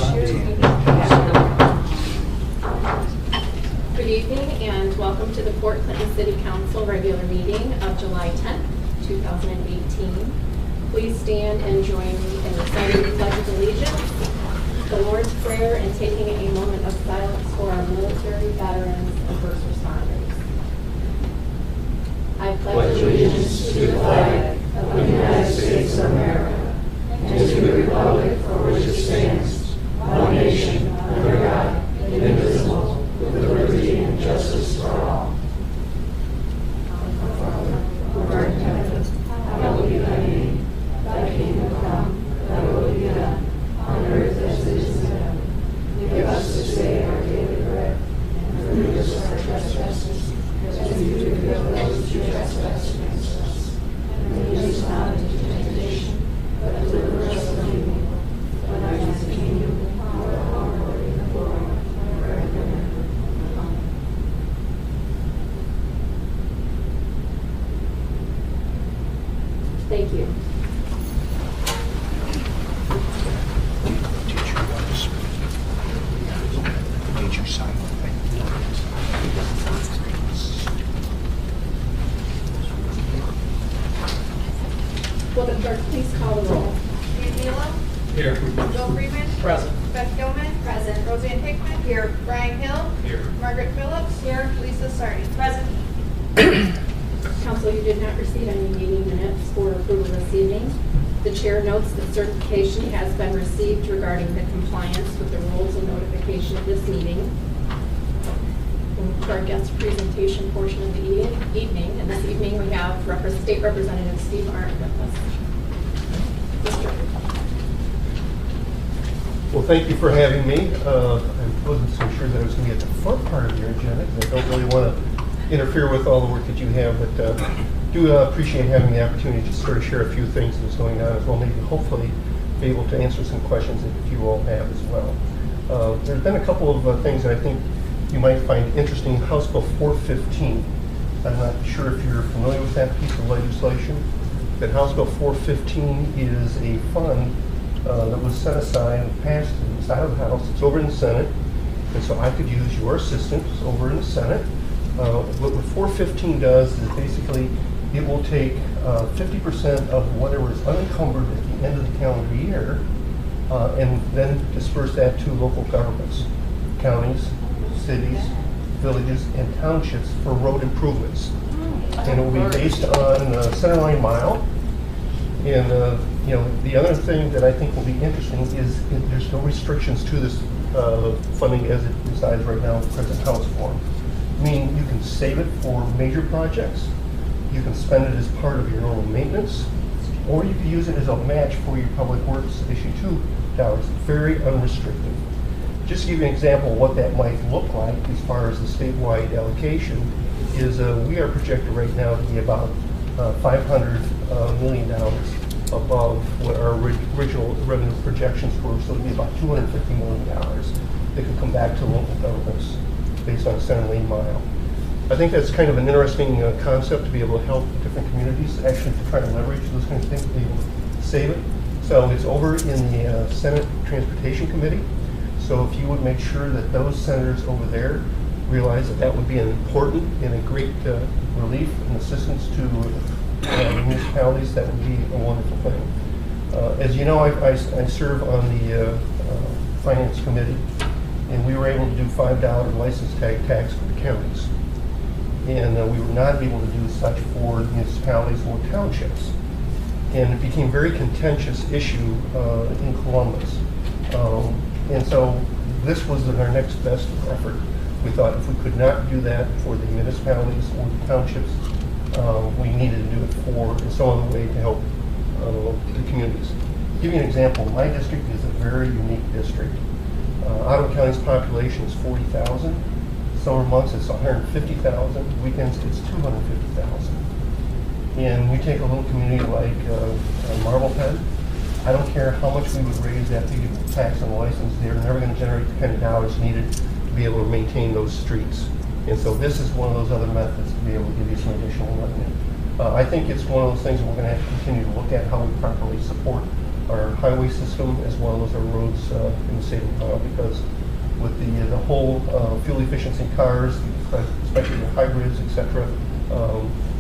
Good evening and welcome to the Fort Clinton City Council regular meeting of July 10th, 2018. Please stand and join me in reciting the Pledge of Allegiance, the Lord's Prayer, and taking a moment of silence for our military, veterans, and first responders. I pledge allegiance to the flag of the United States of America and to the republic for which it stands, one nation, under God, indivisible, with liberty and justice for all. Our Father, who art in heaven, hallowed be thy name. Thy kingdom come, thy will be done, on earth as it is in heaven. Give us this day our daily bread, and forgive us our trespasses, as we forgive those who trespass against us. And lead us not into temptation, but deliver us from evil. For thine is the kingdom, the power, and the glory, forever and ever. Amen. Thank you. Will the clerk please call the roll? Dan Nealon. Here. Bill Freeman. Present. Beth Gilman. Present. Roseanne Hickman. Here. Brian Hill. Here. Margaret Phillips. Here. Lisa Sardi. Present. Council, you did not receive any meeting minutes for approval this evening. The chair notes that certification has been received regarding the compliance with the rules and notification of this meeting. To our guest presentation portion of the evening, and this evening we have State Representative Steve Arndt with us. Mr. Well, thank you for having me. I wasn't so sure that I was going to be at the front part of your agenda because I don't really want to interfere with all the work that you have, but do appreciate having the opportunity to sort of share a few things that's going on as well, maybe hopefully be able to answer some questions that you all have as well. There's been a couple of things that I think you might find interesting. House Bill 415. I'm not sure if you're familiar with that piece of legislation. That House Bill 415 is a fund that was set aside and passed to the side of the House. It's over in the Senate, and so I could use your assistance over in the Senate. What 415 does is basically it will take 50% of whatever is unencumbered at the end of the calendar year and then disperse that to local governments, counties, cities, villages, and townships for road improvements. And it will be based on centerline mile. And the other thing that I think will be interesting is there's no restrictions to this funding as it resides right now in the present House form. Meaning you can save it for major projects, you can spend it as part of your normal maintenance, or you can use it as a match for your public works issue $2. Very unrestricted. Just to give you an example of what that might look like as far as the statewide allocation is we are projected right now to be about $500 million above what our original revenue projections were, so it'll be about $250 million that can come back to local governments based on center lane mile. I think that's kind of an interesting concept to be able to help different communities actually to try to leverage those kinds of things, to be able to save it. So it's over in the Senate Transportation Committee. So if you would make sure that those senators over there realize that that would be an important and a great relief and assistance to municipalities, that would be a wonderful thing. As you know, I serve on the Finance Committee, and we were able to do $5 license tag tax for the counties. And we were not able to do such for municipalities or townships. And it became a very contentious issue in Columbus. And so this was our next best effort. We thought if we could not do that for the municipalities or the townships, we needed to do it for some other way to help the communities. To give you an example, my district is a very unique district. Ottawa County's population is 40,000. Summer months it's 150,000. Weekends it's 250,000. And we take a little community like Marblehead. I don't care how much we would raise that tax and license, they're never going to generate the kind of dollars needed to be able to maintain those streets. And so this is one of those other methods to be able to give you some additional revenue. I think it's one of those things that we're going to have to continue to look at how we properly support our highway system as well as our roads in the state of Ohio, because with the whole fuel efficiency cars, especially the hybrids, etc.,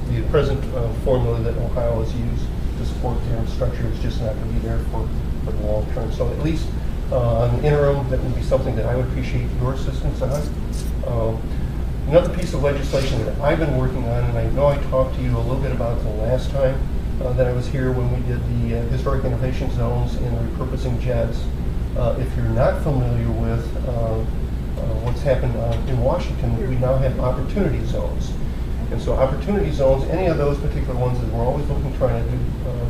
the present formula that Ohio has used to support their infrastructure is just not going to be there for the long term. So at least on the interim, that would be something that I would appreciate your assistance on. Another piece of legislation that I've been working on, and I know I talked to you a little bit about the last time that I was here when we did the historic innovation zones and repurposing JEDs. If you're not familiar with what's happened in Washington, we now have opportunity zones. And so opportunity zones, any of those particular ones that we're always looking, trying to do,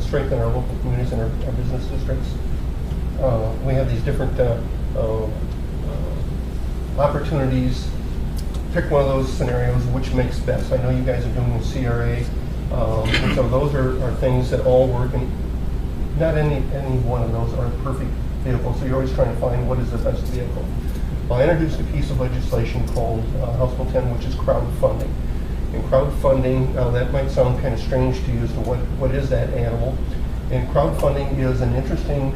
strengthen our local communities and our business districts. We have these different opportunities. Pick one of those scenarios, which makes best. I know you guys are doing the CRA, and so those are things that all work, and not any one of those are a perfect vehicle, so you're always trying to find what is the best vehicle. Well, I introduced a piece of legislation called House Bill 10, which is crowdfunding. And crowdfunding, that might sound kind of strange to you as to what is that animal. And crowdfunding is an interesting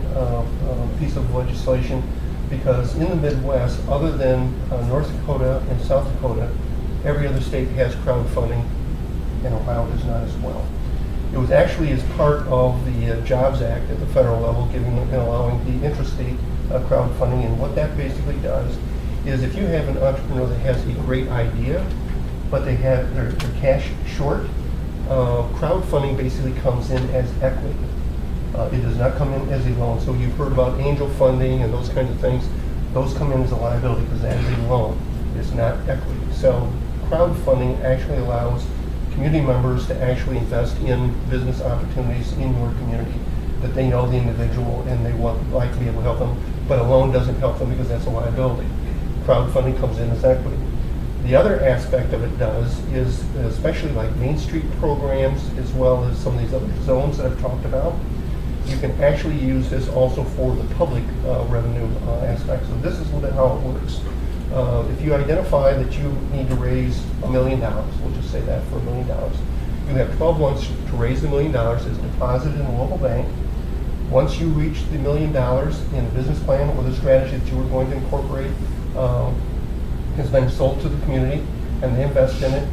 piece of legislation, because in the Midwest, other than North Dakota and South Dakota, every other state has crowdfunding, and Ohio does not as well. It was actually as part of the Jobs Act at the federal level, giving and allowing the intrastate crowdfunding. And what that basically does is, if you have an entrepreneur that has a great idea, but they're cash short, crowdfunding basically comes in as equity. It does not come in as a loan. So you've heard about angel funding and those kinds of things. Those come in as a liability because that is a loan. It's not equity. So crowdfunding actually allows community members to actually invest in business opportunities in your community that they know the individual and they like to be able to help them, but a loan doesn't help them because that's a liability. Crowdfunding comes in as equity. The other aspect of it does is, especially like Main Street programs, as well as some of these other zones that I've talked about, you can actually use this also for the public revenue aspect. So this is a little bit how it works. If you identify that you need to raise $1 million, we'll just say that for $1 million, you have 12 months to raise the $1 million. It's deposited in a local bank. Once you reach the $1 million in a business plan or the strategy that you were going to incorporate has been sold to the community and they invest in it,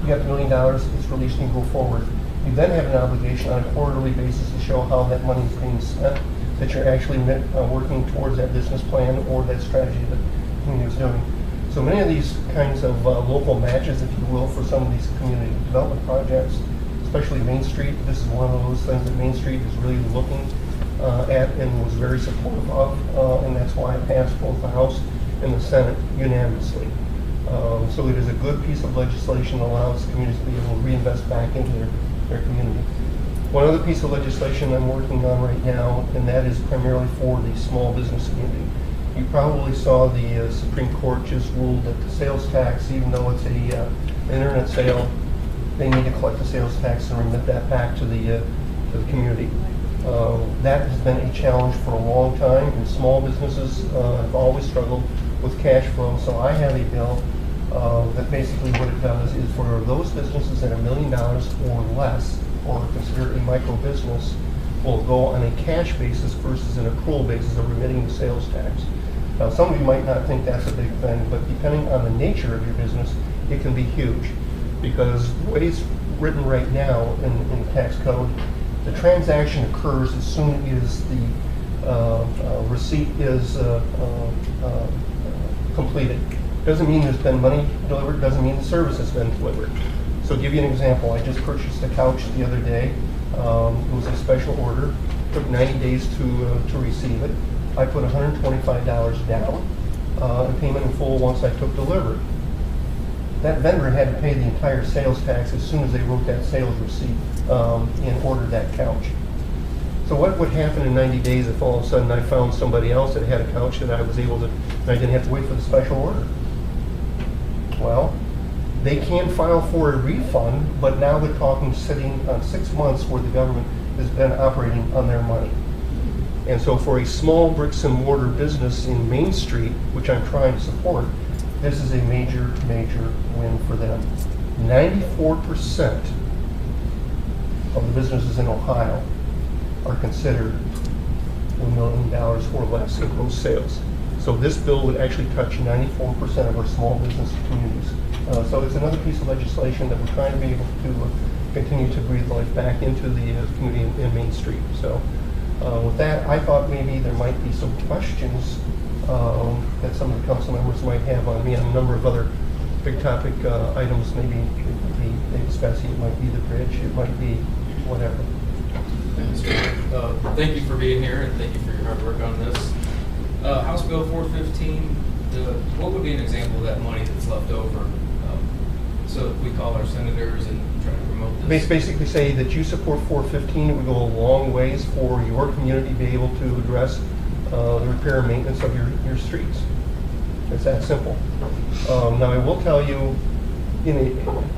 you got the $1 million, it's released and you go forward. You then have an obligation on a quarterly basis to show how that money is being spent, that you're actually working towards that business plan or that strategy that the community is doing. So many of these kinds of local matches, if you will, for some of these community development projects, especially Main Street. This is one of those things that Main Street is really looking at and was very supportive of, and that's why it passed both the House and the Senate unanimously. So it is a good piece of legislation that allows communities to be able to reinvest back into their community. One other piece of legislation I'm working on right now, and that is primarily for the small business community. You probably saw the Supreme Court just ruled that the sales tax, even though it's an internet sale, they need to collect the sales tax and remit that back to the community. That has been a challenge for a long time, and small businesses have always struggled with cash flow. So I have a bill that basically what it does is for those businesses that are $1 million or less, or considered a micro business, will go on a cash basis versus an accrual basis of remitting the sales tax. Now, some of you might not think that's a big thing, but depending on the nature of your business, it can be huge. Because the way it's written right now in the tax code, the transaction occurs as soon as the receipt is completed. Doesn't mean there's been money delivered, doesn't mean the service has been delivered. So to give you an example, I just purchased a couch the other day. It was a special order. It took 90 days to receive it. I put $125 down in payment in full once I took delivery. That vendor had to pay the entire sales tax as soon as they wrote that sales receipt and ordered that couch. So what would happen in 90 days if all of a sudden I found somebody else that had a couch that I was able to, and I didn't have to wait for the special order? Well, they can file for a refund, but now they're talking sitting on 6 months where the government has been operating on their money. And so for a small bricks and mortar business in Main Street, which I'm trying to support, this is a major, major win for them. 94% of the businesses in Ohio are considered $1 million or less in gross sales. So this bill would actually touch 94% of our small business communities. So it's another piece of legislation that we're trying to be able to continue to breathe life back into the community in Main Street. So with that, I thought maybe there might be some questions that some of the council members might have on me on a number of other big topic items. Maybe it might be Davis Bessie, it might be the bridge, it might be whatever. Thank you for being here, and thank you for your hard work on this. House Bill 415, what would be an example of that money that's left over? So we call our senators and try to promote this? Basically say that you support 415, it would go a long ways for your community to be able to address the repair and maintenance of your streets. It's that simple. Now I will tell you,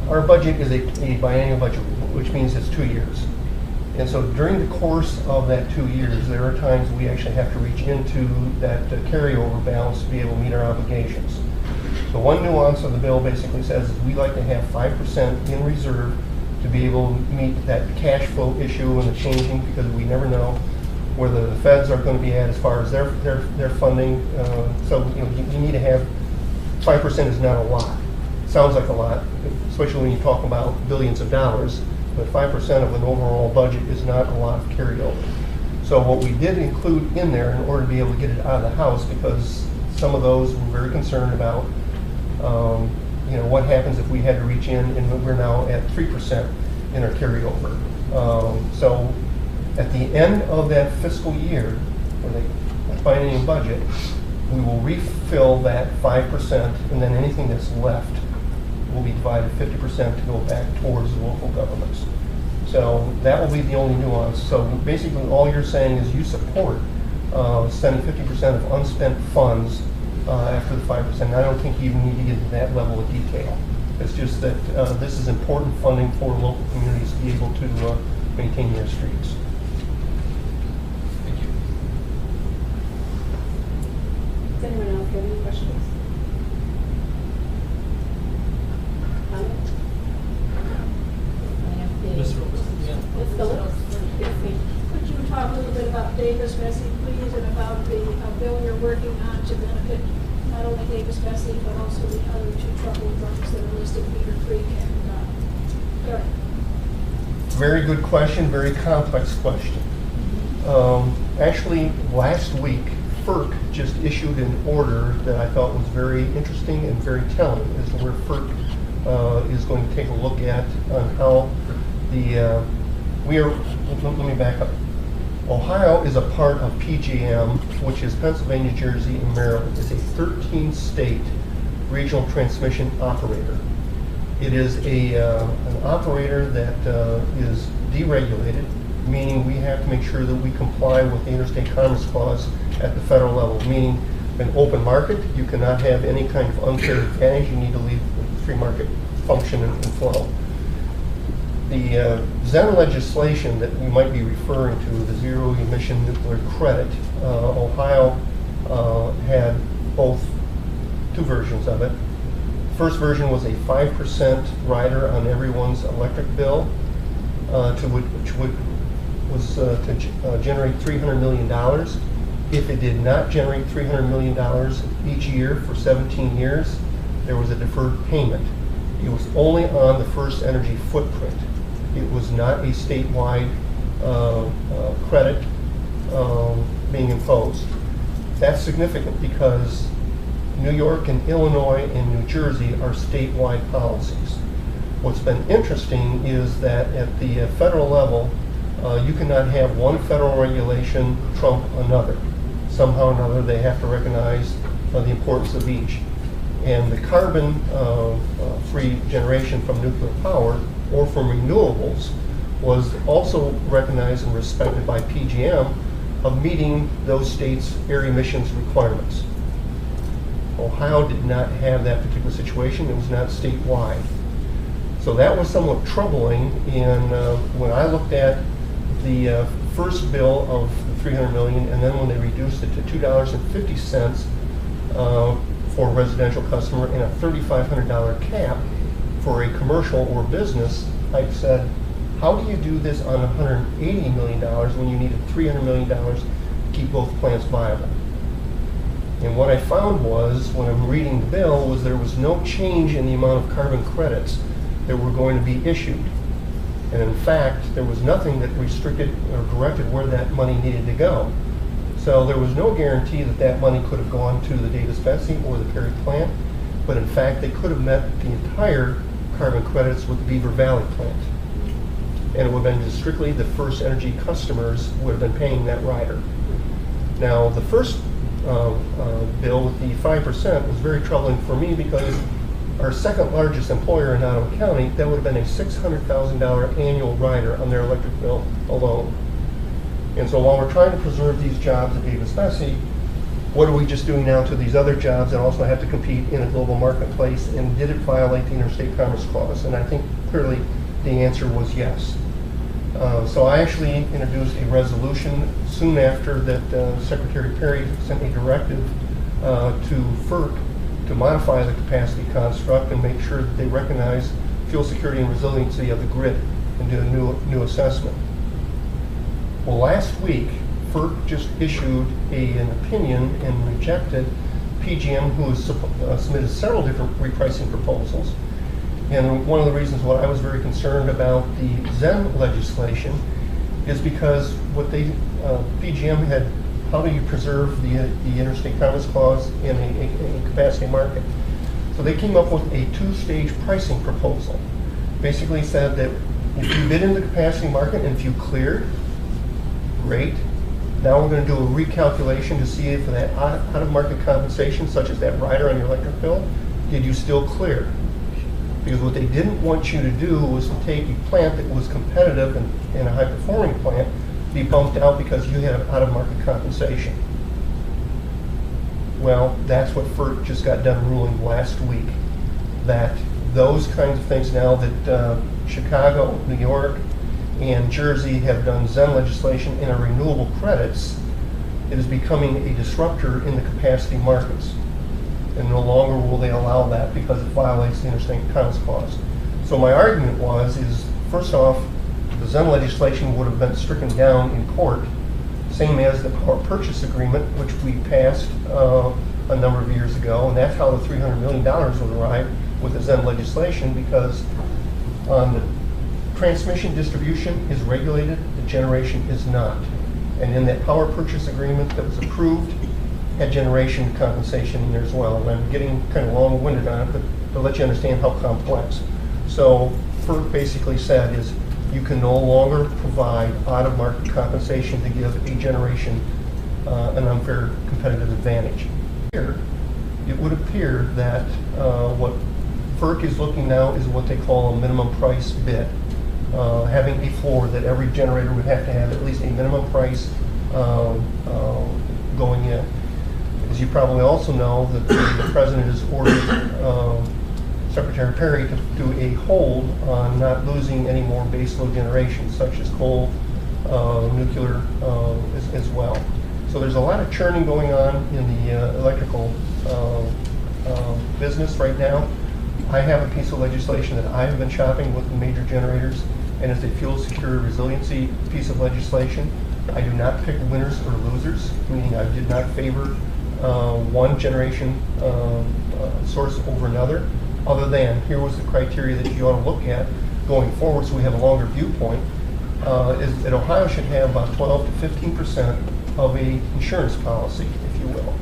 our budget is a biennial budget, which means it's 2 years. And so during the course of that 2 years, there are times we actually have to reach into that carryover balance to be able to meet our obligations. The one nuance of the bill basically says is we like to have 5% in reserve to be able to meet that cash flow issue and the changing, because we never know whether the feds are going to be at as far as their funding. So you need to have 5% is not a lot. Sounds like a lot, especially when you talk about billions of dollars. But 5% of an overall budget is not a lot of carryover. So what we did include in there in order to be able to get it out of the House, because some of those were very concerned about, what happens if we had to reach in and we're now at 3% in our carryover. So at the end of that fiscal year, or the biennial budget, we will refill that 5%, and then anything that's left will be divided 50% to go back towards the local governments. So that will be the only nuance. So basically all you're saying is you support spending 50% of unspent funds after the 5%. And I don't think you even need to get into that level of detail. It's just that this is important funding for local communities to be able to maintain their streets. Thank you. Does anyone else have any questions? Ms. Phillips. Could you talk a little bit about Davis Bessie, please, and about the bill you're working on to benefit not only Davis Bessie, but also the other two troubled drugs that are listed, Beaver Creek and Garrett? Very good question, very complex question. Actually, last week, FERC just issued an order that I thought was very interesting and very telling as to where FERC is going to take a look at on how let me back up. Ohio is a part of PJM, which is Pennsylvania, Jersey, and Maryland. It's a 13-state regional transmission operator. It is an operator that is deregulated, meaning we have to make sure that we comply with the Interstate Commerce Clause at the federal level, meaning an open market, you cannot have any kind of unfair advantage, you need to leave the free market function and flow. The ZEN legislation that we might be referring to, the zero emission nuclear credit, Ohio had two versions of it. First version was a 5% rider on everyone's electric bill, which was to generate $300 million. If it did not generate $300 million each year for 17 years, there was a deferred payment. It was only on the first energy footprint. It was not a statewide credit being imposed. That's significant because New York and Illinois and New Jersey are statewide policies. What's been interesting is that at the federal level, you cannot have one federal regulation trump another. Somehow or another, they have to recognize the importance of each. And the carbon-free generation from nuclear power or from renewables was also recognized and respected by PJM of meeting those states' air emissions requirements. Ohio did not have that particular situation. It was not statewide. So that was somewhat troubling. And when I looked at the first bill of the $300 million, and then when they reduced it to $2.50 for a residential customer and a $3,500 cap for a commercial or business, I said, how do you do this on $180 million when you needed $300 million keep both plants viable. And what I found was, when I'm reading the bill, was there was no change in the amount of carbon credits that were going to be issued. And in fact, there was nothing that restricted or directed where that money needed to go. So there was no guarantee that that money could have gone to the Davis-Besse or the Perry plant, but in fact, they could have met the entire carbon credits with the Beaver Valley plant. And it would have been just strictly the First Energy customers would have been paying that rider. Now, the first bill with the 5% was very troubling for me because our second largest employer in Ottawa County, that would have been a $600,000 annual rider on their electric bill alone. And so while we're trying to preserve these jobs at Davis-Besse, what are we just doing now to these other jobs that also have to compete in a global marketplace, and did it violate the Interstate Commerce Clause? And I think clearly the answer was yes. So I actually introduced a resolution soon after that Secretary Perry sent a directive to FERC to modify the capacity construct and make sure that they recognize fuel security and resiliency of the grid and do a new assessment. Well, last week, FERC just issued an opinion and rejected PGM, who has submitted several different repricing proposals. And one of the reasons why I was very concerned about the ZEN legislation is because what PGM had, how do you preserve the Interstate Commerce Clause in a capacity market? So they came up with a two-stage pricing proposal. Basically said that if you bid in the capacity market and if you cleared, great. Now we're going to do a recalculation to see if that out-of-market compensation, such as that rider on your electric bill, did you still clear? Because what they didn't want you to do was to take a plant that was competitive and a high-performing plant, be bumped out because you had out-of-market compensation. Well, that's what FERC just got done ruling last week, that those kinds of things now that Chicago, New York, and Jersey have done ZEN legislation in our renewable credits, it is becoming a disruptor in the capacity markets. And no longer will they allow that because it violates the Interstate Commerce Clause. So my argument is first off, the ZEN legislation would have been stricken down in court, same as the power purchase agreement, which we passed a number of years ago, and that's how the $300 million would arrive with the ZEN legislation, because the transmission distribution is regulated, the generation is not. And in that power purchase agreement that was approved, had generation compensation in there as well. And I'm getting kind of long-winded on it, but to let you understand how complex. So FERC basically said is you can no longer provide out-of-market compensation to give a generation an unfair competitive advantage. Here, it would appear that what FERC is looking now is what they call a minimum price bid, having a floor that every generator would have to have at least a minimum price going in. As you probably also know, that the President has ordered Secretary Perry to do a hold on not losing any more baseload generation, such as coal, nuclear as well. So there's a lot of churning going on in the electrical business right now. I have a piece of legislation that I have been shopping with the major generators, and it's a fuel security resiliency piece of legislation. I do not pick winners or losers, meaning I did not favor one generation source over another, other than here was the criteria that you ought to look at going forward so we have a longer viewpoint, is that Ohio should have about 12 to 15% of a insurance policy, if you will.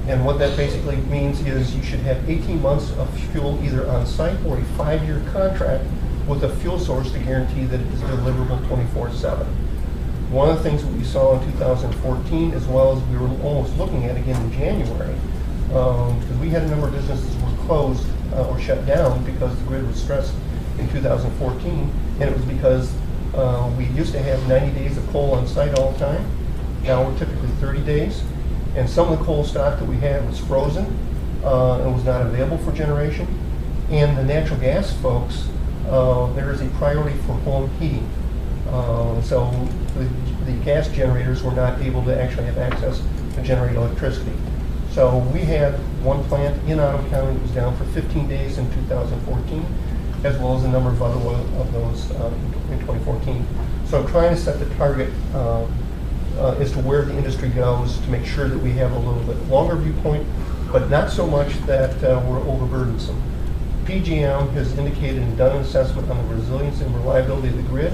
And what that basically means is you should have 18 months of fuel either on site or a 5-year contract with a fuel source to guarantee that it is deliverable 24/7. One of the things that we saw in 2014, as well as we were almost looking at again in January, because we had a number of businesses that were closed or shut down because the grid was stressed in 2014, and it was because we used to have 90 days of coal on site all the time. Now we're typically 30 days, and some of the coal stock that we had was frozen and was not available for generation. And the natural gas folks, there is a priority for home heating. So the gas generators were not able to actually have access to generate electricity. So we had one plant in Ottawa County that was down for 15 days in 2014, as well as a number of other of those in 2014. So I'm trying to set the target as to where the industry goes, to make sure that we have a little bit longer viewpoint, but not so much that we're overburdensome. PGM has indicated and done an assessment on the resilience and reliability of the grid.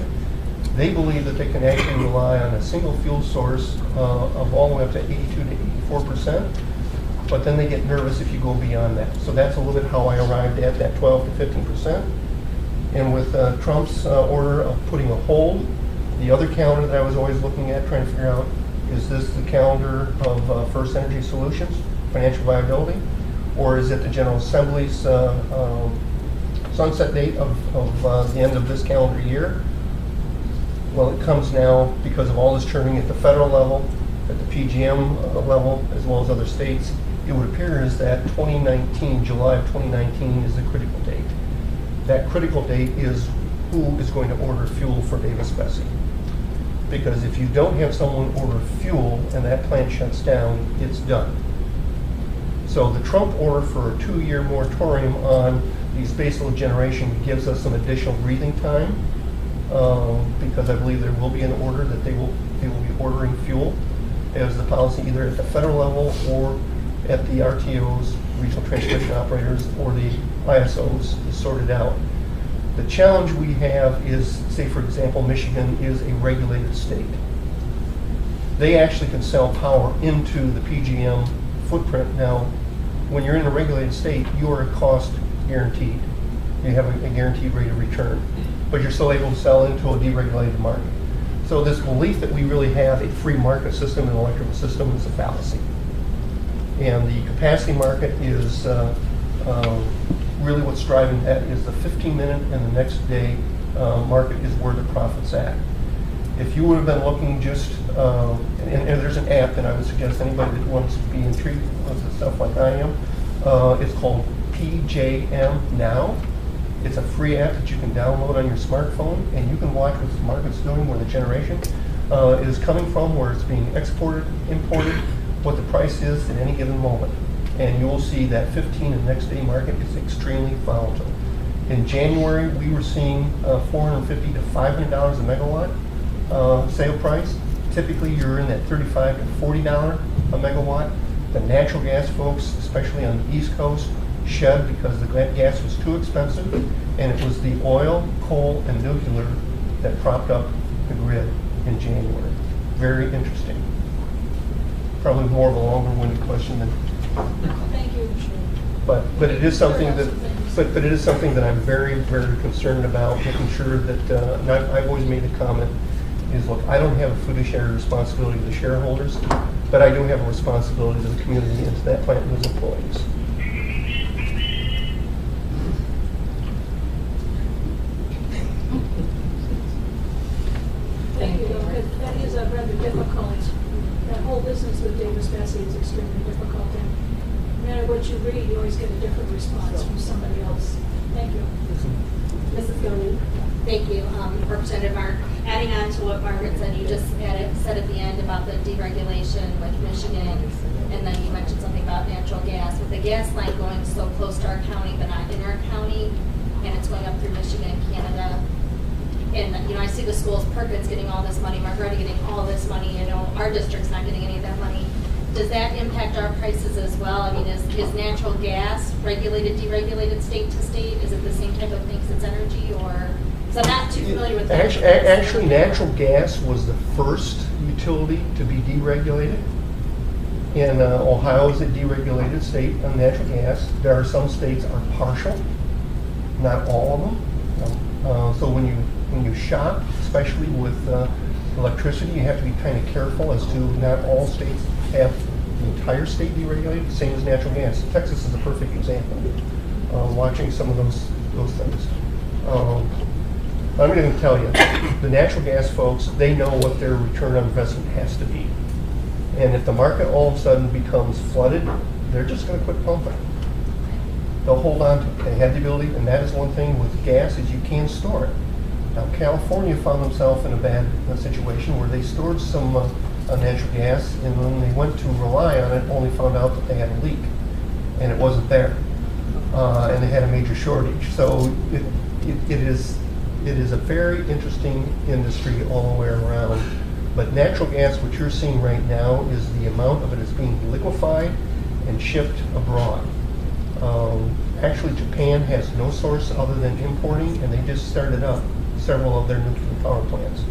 They believe that they can actually rely on a single fuel source of all the way up to 82 to 84%, but then they get nervous if you go beyond that. So that's a little bit how I arrived at that 12 to 15%. And with Trump's order of putting a hold, the other calendar that I was always looking at, trying to figure out, is this the calendar of First Energy Solutions, financial viability, or is it the General Assembly's sunset date of the end of this calendar year? Well, it comes now because of all this churning at the federal level, at the PGM level, as well as other states. It would appear is that 2019, July of 2019 is the critical date. That critical date is who is going to order fuel for Davis-Besse. Because if you don't have someone order fuel and that plant shuts down, it's done. So the Trump order for a 2-year moratorium on these baseload generation gives us some additional breathing time, because I believe there will be an order that they will be ordering fuel as the policy either at the federal level or at the RTOs, regional transmission operators, or the ISOs is sorted out. The challenge we have is, say for example, Michigan is a regulated state. They actually can sell power into the PGM footprint. Now, when you're in a regulated state, you are cost guaranteed. You have a guaranteed rate of return, but you're still able to sell into a deregulated market. So this belief that we really have a free market system and electrical system is a fallacy. And the capacity market is really what's driving that is the 15-minute and the next day market is where the profit's at. If you would have been looking just, and there's an app that I would suggest anybody that wants to be intrigued with the stuff like I am, it's called PJM Now. It's a free app that you can download on your smartphone, and you can watch what the market's doing, where the generation is coming from, where it's being exported, imported, what the price is at any given moment. And you will see that 15 and next day market is extremely volatile. In January, we were seeing $450 to $500 a megawatt sale price. Typically, you're in that $35 to $40 a megawatt. The natural gas folks, especially on the East Coast, shed because the gas was too expensive, and it was the oil, coal, and nuclear that propped up the grid in January. Very interesting. Probably more of a longer-winded question than. Thank you. But it is something that, but it is something that I'm very, very concerned about, making sure that, and I've always made the comment, is look, I don't have a fiduciary responsibility to the shareholders, but I do have a responsibility to the community and to that plant and its employees. Thank you, because that is a rather difficult, that whole business with Davis-Besse is extremely difficult, and no matter what you read, you always get a different response from somebody else. Thank you. Mrs. Goni. Thank you, Representative Mark. Adding on to what Margaret said, you just said at the end about the deregulation with Michigan, and then you mentioned something about natural gas. With the gas line going so close to our county, but not in our county, and it's going up through Michigan, Canada, and I see the schools, Perkins getting all this money, Margaret getting all this money, our district's not getting any of that money. Does that impact our prices as well? I mean, is natural gas regulated, deregulated state to state? Is it the same type of things as energy, or? So I'm not too familiar with that. Actually, natural gas was the first utility to be deregulated. In Ohio is a deregulated state on natural gas. There are some states are partial, not all of them. So when you shop, especially with electricity, you have to be kind of careful as to not all states have the entire state deregulated, same as natural gas. Texas is a perfect example. Watching some of those things. I'm going to tell you, the natural gas folks, they know what their return on investment has to be. And if the market all of a sudden becomes flooded, they're just going to quit pumping. They'll hold on to it. They have the ability, and that is one thing with gas, is you can store it. Now, California found themselves in a bad situation where they stored some natural gas, and when they went to rely on it, only found out that they had a leak, and it wasn't there. And they had a major shortage. So it is a very interesting industry all the way around. But natural gas, what you're seeing right now is the amount of it is being liquefied and shipped abroad. Actually, Japan has no source other than importing, and they just started up several of their nuclear power plants.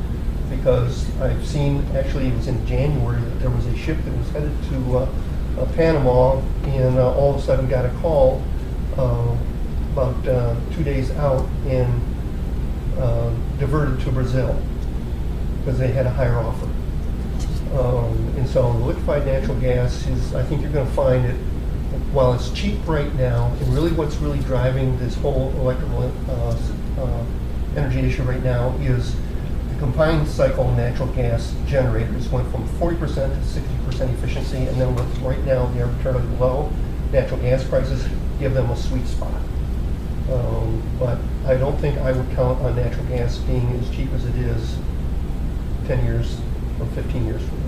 Because I've seen, actually it was in January, that there was a ship that was headed to Panama, and all of a sudden got a call about 2 days out and diverted to Brazil because they had a higher offer. And so the liquefied natural gas is, I think you're going to find it, while it's cheap right now, and really what's really driving this whole electrical energy issue right now is the combined cycle natural gas generators went from 40% to 60% efficiency, and then with right now the arbitrarily low natural gas prices give them a sweet spot. But I don't think I would count on natural gas being as cheap as it is 10 years or 15 years from now.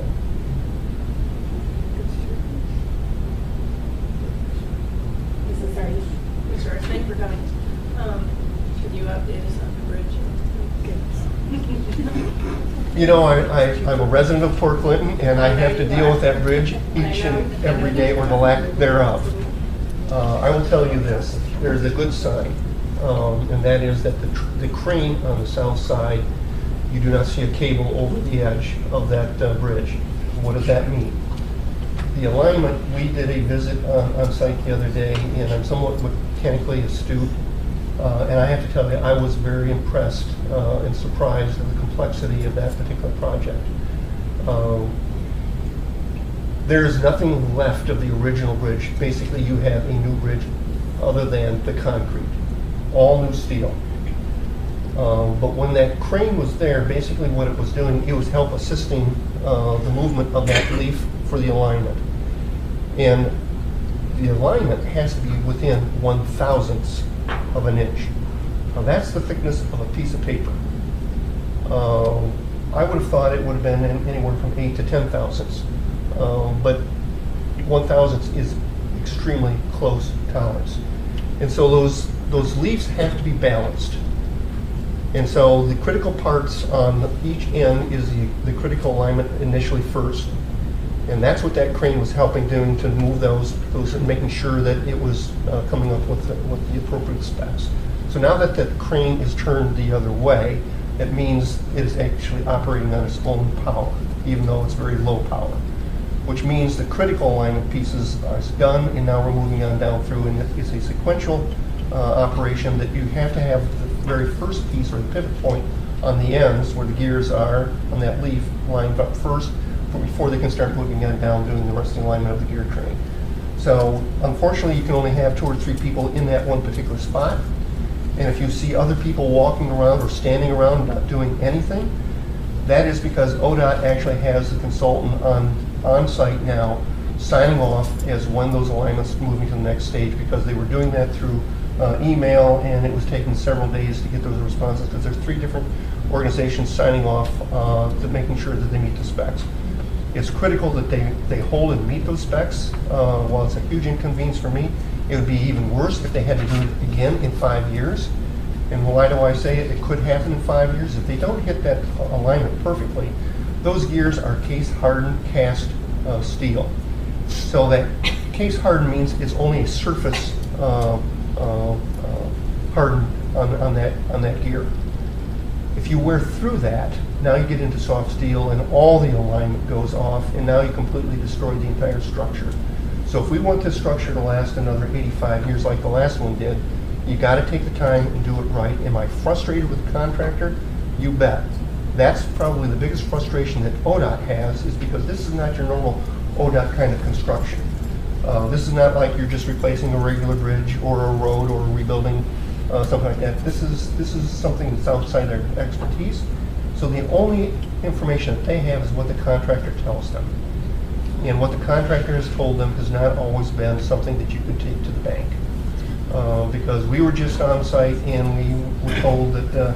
Mrs. Sardi. Sure, thank you for coming. Could you update us on the bridge? You know, I'm a resident of Port Clinton, and I have to deal with that bridge each and every day, or the lack thereof. I will tell you this, there's a good sign, and that is that the crane on the south side, you do not see a cable over the edge of that bridge. What does that mean? The alignment, we did a visit on site the other day, and I'm somewhat mechanically astute, and I have to tell you, I was very impressed and surprised at the complexity of that particular project. There is nothing left of the original bridge. Basically, you have a new bridge other than the concrete, all new steel. But when that crane was there, basically what it was doing, it was help assisting the movement of that leaf for the alignment. And the alignment has to be within 1/1000th of an inch. Now that's the thickness of a piece of paper. I would have thought it would have been anywhere from 8 to 10 thousandths. But 1/1000th is extremely close tolerance. And so those leaves have to be balanced. And so the critical parts on each end is the critical alignment initially first. And that's what that crane was helping doing, to move those and making sure that it was coming up with the appropriate specs. So now that that crane is turned the other way, it means it is actually operating on its own power, even though it's very low power. Which means the critical alignment pieces are done, and now we're moving on down through, and it's a sequential operation that you have to have the very first piece, or the pivot point on the ends where the gears are on that leaf lined up first before they can start moving on down doing the rest of the alignment of the gear train. So unfortunately you can only have 2 or 3 people in that one particular spot, and if you see other people walking around or standing around not doing anything, that is because ODOT actually has the consultant on site now signing off as when those alignments are moving to the next stage, because they were doing that through email, and it was taking several days to get those responses, because there's 3 different organizations signing off to making sure that they meet the specs. It's critical that they hold and meet those specs. While it's a huge inconvenience for me, it would be even worse if they had to do it again in 5 years. And why do I say it? It could happen in 5 years. If they don't hit that alignment perfectly, those gears are case-hardened cast steel. So that case-hardened means it's only a surface hardened on that gear. If you wear through that, now you get into soft steel, and all the alignment goes off, and now you completely destroy the entire structure. So if we want this structure to last another 85 years like the last one did, you got to take the time and do it right. Am I frustrated with the contractor? You bet. That's probably the biggest frustration that ODOT has, is because this is not your normal ODOT kind of construction. This is not like you're just replacing a regular bridge or a road or rebuilding something like that. This is something that's outside their expertise. So the only information that they have is what the contractor tells them. And what the contractor has told them has not always been something that you could take to the bank. Because we were just on site, and we were told that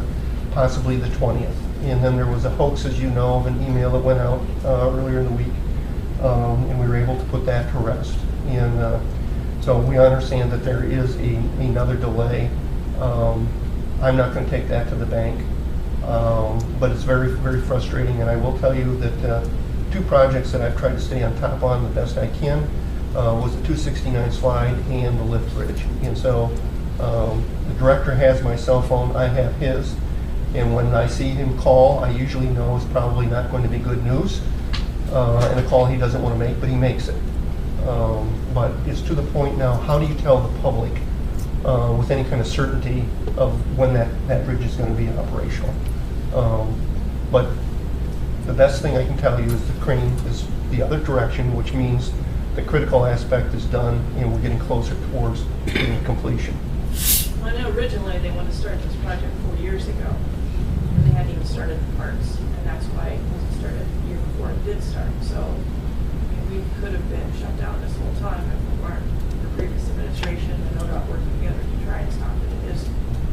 possibly the 20th. And then there was a hoax, as you know, of an email that went out earlier in the week. And we were able to put that to rest. And so we understand that there is another delay. I'm not going to take that to the bank. But it's very, very frustrating, and I will tell you that 2 projects that I've tried to stay on top on the best I can was the 269 slide and the lift bridge. And so the director has my cell phone, I have his, and when I see him call, I usually know it's probably not going to be good news, and a call he doesn't want to make, but he makes it. But it's to the point now, how do you tell the public with any kind of certainty of when that bridge is going to be operational? But the best thing I can tell you is the crane is the other direction, which means the critical aspect is done and we're getting closer towards getting completion. Well, I know originally they wanted to start this project 4 years ago, and they hadn't even started the parts, and that's why it wasn't started the year before it did start. So I mean, we could have been shut down this whole time if we weren't the previous administration and ODOT working together to try and stop it.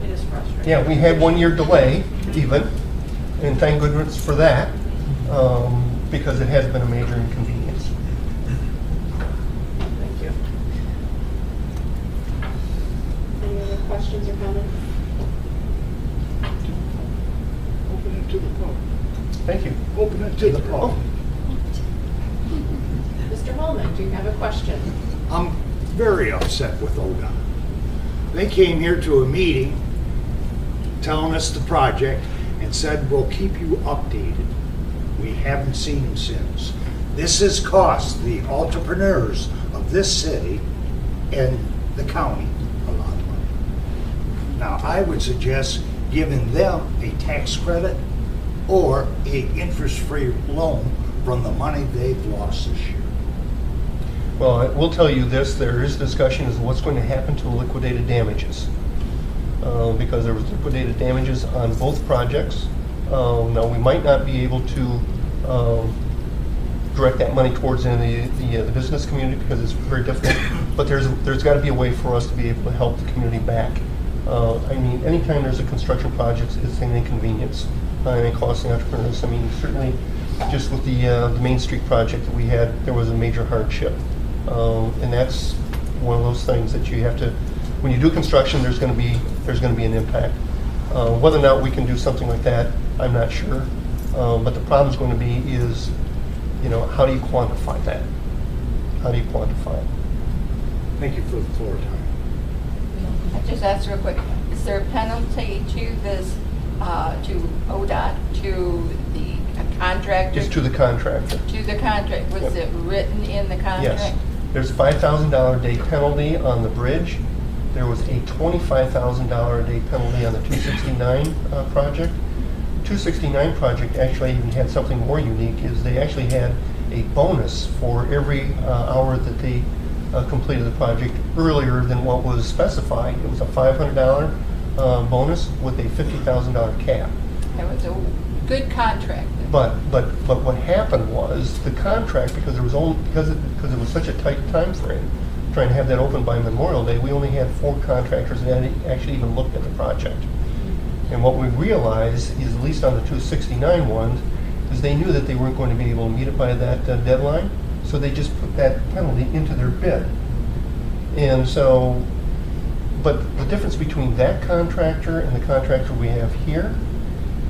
It is frustrating. Yeah, we had 1 year delay even, and thank goodness for that, because it has been a major inconvenience. Thank you. Any other questions or comments? Open it to the public. Thank you. Open it to the public. Mr. Holman, do you have a question? I'm very upset with ODOT. They came here to a meeting telling us the project and said, we'll keep you updated. We haven't seen them since. This has cost the entrepreneurs of this city and the county a lot of money. Now, I would suggest giving them a tax credit or an interest-free loan from the money they've lost this year. Well, I will tell you this, there is discussion as to what's going to happen to the liquidated damages. Because there was liquidated damages on both projects. Now, we might not be able to direct that money towards the business community because it's very difficult, but there's got to be a way for us to be able to help the community back. I mean, anytime there's a construction project, it's an inconvenience and it costs the entrepreneurs. I mean, certainly just with the Main Street project that we had, there was a major hardship. And that's one of those things that you have to, when you do construction, there's going to be an impact. Whether or not we can do something like that, I'm not sure. But the problem is going to be is, you know, how do you quantify that? How do you quantify it? Thank you for the floor time. I just asked real quick, is there a penalty to this, to ODOT, to the contractor? Just to the contractor. To the contract, was Yep. it written in the contract? Yes. There's a $5,000 a day penalty on the bridge. There was a $25,000 a day penalty on the 269 project. 269 project actually even had something more unique, is they actually had a bonus for every hour that they completed the project earlier than what was specified. It was a $500 bonus with a $50,000 cap. It was a good contract. But what happened was the contract, because it was such a tight time frame, trying to have that open by Memorial Day, we only had 4 contractors that had actually even looked at the project. And what we realized is, at least on the 269 ones, is they knew that they weren't going to be able to meet it by that deadline, so they just put that penalty into their bid. And so, but the difference between that contractor and the contractor we have here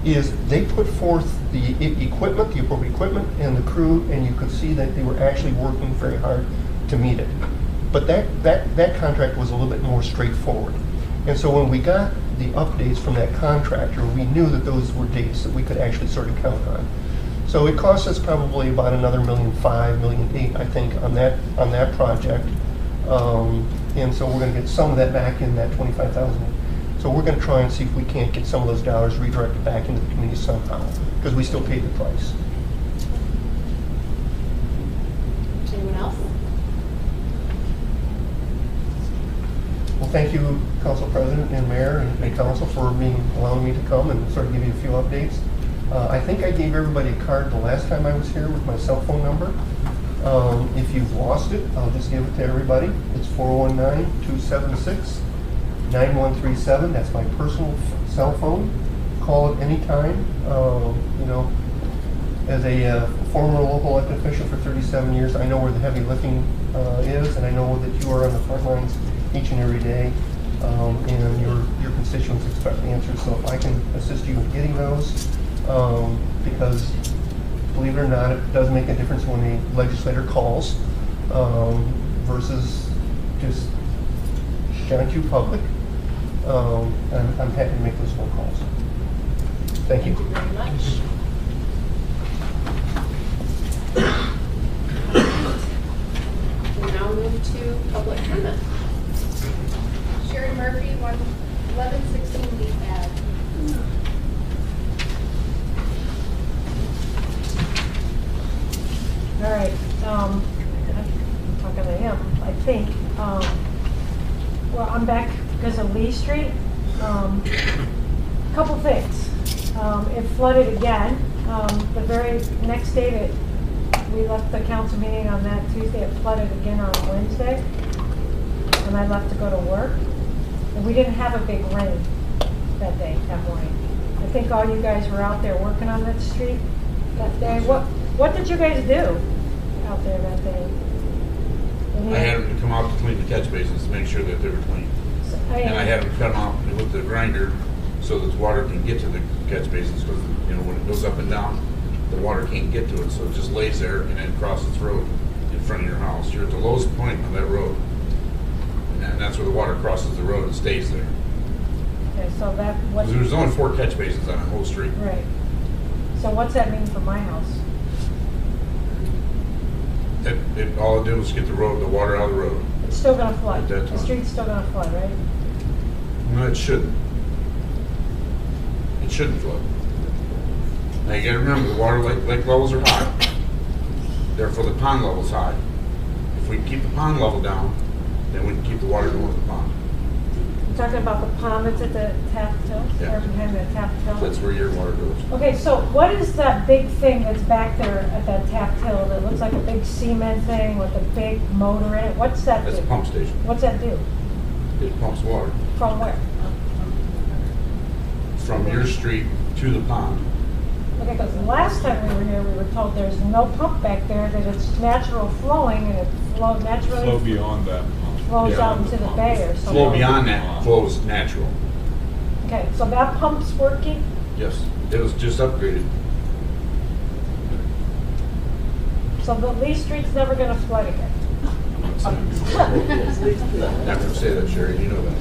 is they put forth the equipment, the appropriate equipment, and the crew, and you could see that they were actually working very hard to meet it. But that contract was a little bit more straightforward. And so when we got the updates from that contractor, we knew that those were dates that we could actually sort of count on. So it cost us probably about another $1.5 million, $1.8 million, I think, on that project. And so we're going to get some of that back in that $25,000. So we're going to try and see if we can't get some of those dollars redirected back into the community somehow, because we still paid the price. Anyone else? Well, thank you, Council President and Mayor and Council, for allowing me to come and sort of give you a few updates. I think I gave everybody a card the last time I was here with my cell phone number. If you've lost it, I'll just give it to everybody. It's 419-276-9137. That's my personal cell phone. Call at any time. You know, as a former local elected official for 37 years, I know where the heavy lifting is, and I know that you are on the front lines each and every day. and your constituents expect answers. So if I can assist you in getting those, because believe it or not, it does make a difference when a legislator calls versus just John Q. Public. I'm happy to make those phone calls. Thank you. Thank you very much. We'll now move to public comment. Sherry Murphy, 1116 Leaf Ave. All right, I'm talking to him, I think. Well, I'm back because of Lee Street. Couple things. It flooded again. The very next day that we left the council meeting on that Tuesday, it flooded again on Wednesday. And I left to go to work. And we didn't have a big rain that day, that morning. I think all you guys were out there working on that street that day. What did you guys do out there that day? I had them to come out to clean the catch basins to make sure that they were clean. And I had them cut them out with the grinder so that the water can get to the catch basins, because when it goes up and down, the water can't get to it, so it just lays there and then crosses its road in front of your house. You're at the lowest point of that road, and that's where the water crosses the road and stays there. Okay, so that what? There's only 4 catch basins on the whole street. Right. So what's that mean for my house? All it did was get the water out of the road. It's still gonna flood. At that The time. street's still gonna flood, right? No, it shouldn't. It shouldn't flood. Now you gotta remember, the water lake levels are high. Therefore, the pond level's high. If we can keep the pond level down, then we can keep the water going to the pond. You're talking about the pond that's at the Taft Hill? Yeah. Or behind the Taft Hill? That's where your water goes. Okay, so what is that big thing that's back there at that Taft Hill that looks like a big cement thing with a big motor in it? What's that That's do? a pump station. What's that do? It pumps water From where? from your street to the pond. Okay, because the last time we were here, we were told there's no pump back there, that it's natural flowing and it naturally Flow beyond that. flows Yeah. out into the bay or something. Flow beyond that flows natural. Okay, so that pump's working? Yes, it was just upgraded. So the Lee Street's never gonna flood again? Not gonna say that, Sherry, you know that.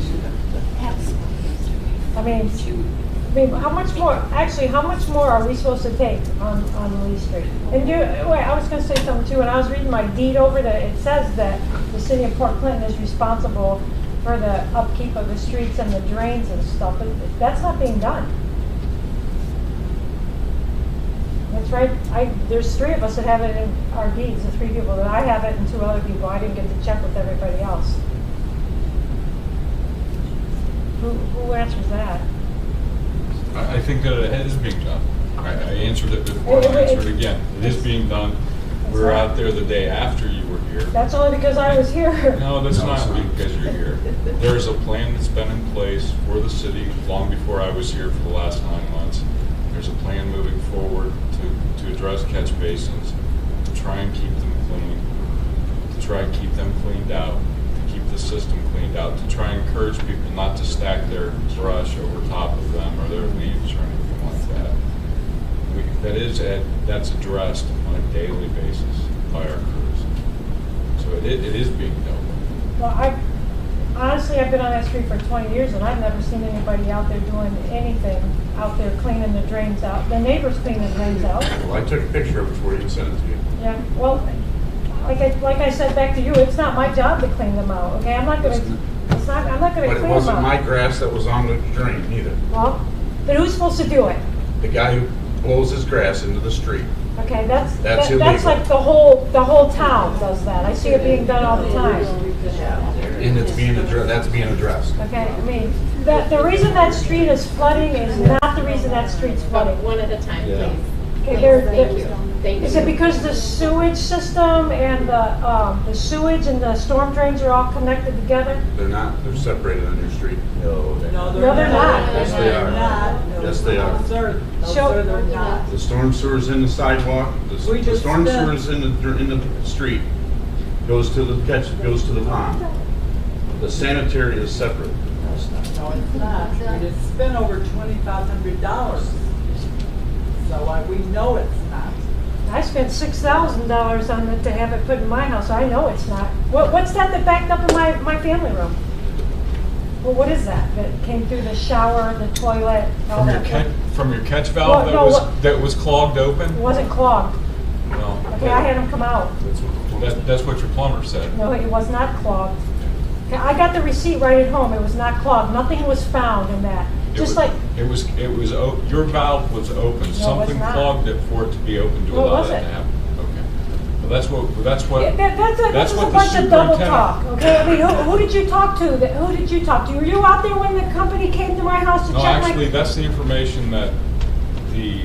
I mean, how much more, actually, how much more are we supposed to take on Lee Street? And wait, I was gonna say something too, when I was reading my deed over that, it says that the city of Port Clinton is responsible for the upkeep of the streets and the drains and stuff, but that's not being done. That's right, there's 3 of us that have it in our deeds, the 3 people, that I have it and 2 other people. I didn't get to check with everybody else. Who answers that? I think that it is being done. I answered it before, I answered it again. It is being done. We were out there the day after you were here. That's only because I was here. No, that's not because you're here. There's a plan that's been in place for the city long before I was here for the last 9 months. There's a plan moving forward to address catch basins, to try and keep them clean, to try and keep them cleaned out, to keep the system cleaned out, to try and encourage people not to stack their brush over top of them or their leaves or anything like that. That's addressed on a daily basis by our crews. So it is being dealt with. Well, honestly, I've been on that street for 20 years and I've never seen anybody out there doing anything out there cleaning the drains out. The neighbors clean the drains out. Well, I took a picture of it for you and sent it to you. Yeah, well, like I said back to you, it's not my job to clean them out, okay? I'm not gonna clean But it them wasn't out. my grass that was on the drain either. Well, then who's supposed to do it? The guy who blows his grass into the street. Okay, that's illegal. like the whole town does that. I see it being done all the time. And it's that's being addressed. Okay, I mean, the reason that street is flooding is not the reason that street's flooding. One at a time, please. Okay, Thank you. Thank you. Is it because the sewage system and the sewage and the storm drains are all connected together? They're not. They're separated on your street. No, they're not. Yes, they are. Yes, they are. Show- The storm sewer's in the sidewalk. The storm sewer's in the street. Goes to the pond. The sanitary is separate. No, it's not. And it's spent over $2,500. So we know it's not. I spent $6,000 on it to have it put in my house. I know it's not. What's that backed up in my family room? Well, what is that? That came through the shower, the toilet, all that? From your catch valve that was clogged open? It wasn't clogged. No. Okay, I had them come out. That's what your plumber said. No, it was not clogged. Okay, I got the receipt right at home. It was not clogged. Nothing was found in that. Your valve was open. Something not. clogged it for it to be open to What allow was that it? to happen. Okay. Well, that's what. That's a what the bunch of double superintendent- talk, okay? I mean, who did you talk to? Who did you talk to? Were you out there when the company came to my house to No, check actually, my... that's the information that the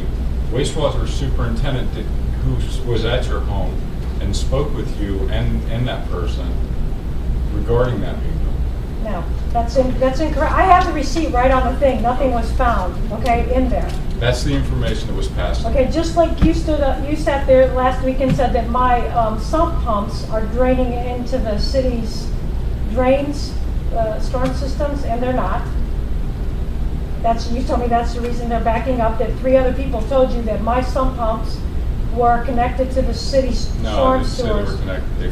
wastewater superintendent who was at your home and spoke with you and that person regarding that being done. No, that's incorrect. I have the receipt right on the thing. Nothing was found, okay, in there. That's the information that was passed. Okay, just like you sat there last week and said that my sump pumps are draining into the city's drains, storm systems, and they're not. You told me that's the reason they're backing up, that 3 other people told you that my sump pumps were connected to the city's No, I storm didn't say they sewers. were connected. They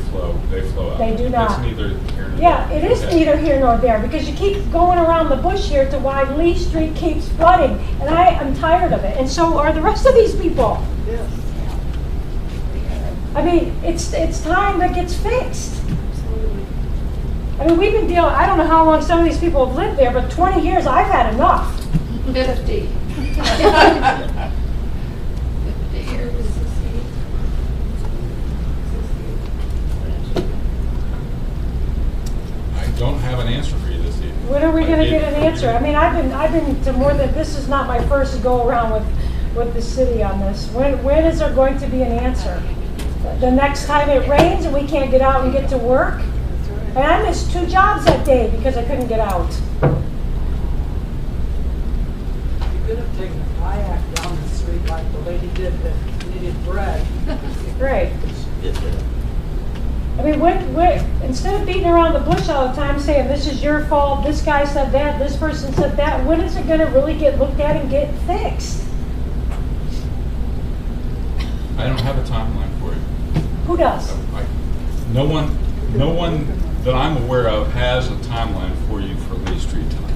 flow out. They do not. That's neither here nor Yeah, there. it is Okay. neither here nor there, because you keep going around the bush here to why Lee Street keeps flooding, and I am tired of it, and so are the rest of these people. Yes. I mean, it's time that gets fixed. I mean, we've been dealing, I don't know how long some of these people have lived there, but 20 years, I've had enough. 50. 50 years. I don't have an answer for you this evening. When are we I gonna gave get it an to answer? you. I mean, I've been to more than, this is not my first go around with the city on this. When is there going to be an answer? The next time it rains and we can't get out and get to work? And I missed 2 jobs that day because I couldn't get out. You could have taken a kayak down the street like the lady did that needed bread. Great. I mean, instead of beating around the bush all the time saying this is your fault, this guy said that, this person said that, when is it gonna really get looked at and get fixed? I don't have a timeline for you. Who does? No one that I'm aware of has a timeline for you for Lee Street tonight.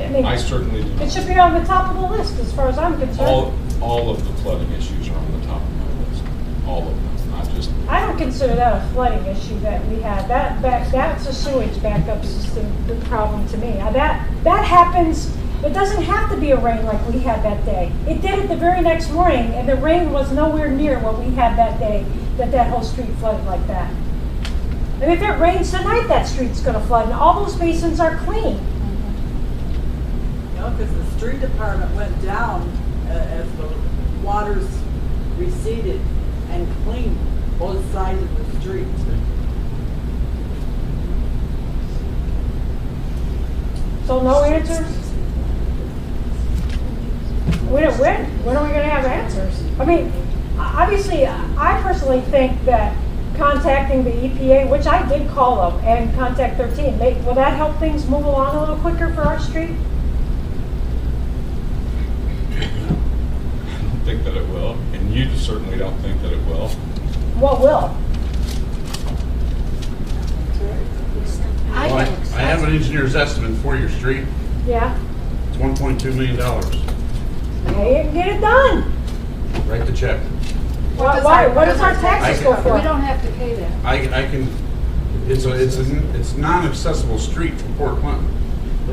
I mean, I certainly do it not. should be on the top of the list as far as I'm concerned. All of the flooding issues are on the top of my list. All of them, not just. I don't consider that a flooding issue that we had. That's a sewage backup system problem to me. That happens. It doesn't have to be a rain like we had that day. It did it the very next morning, and the rain was nowhere near what we had that day, that whole street flooded like that. And if it rains tonight, that street's gonna flood, and all those basins are clean. You know, because the street department went down as the waters receded and cleaned both sides of the street. So no answers? When are we gonna have answers? I mean, obviously, I personally think that contacting the EPA, which I did call them, and contact 13, will that help things move along a little quicker for our street? I don't think that it will, and you certainly don't think that it will. What will? I have an engineer's estimate for your street. Yeah? It's $1.2 million. Hey, and get it done. Write the check. Why? What does our taxes go for? We don't have to pay that. I can, it's non-accessible street from Port Clinton.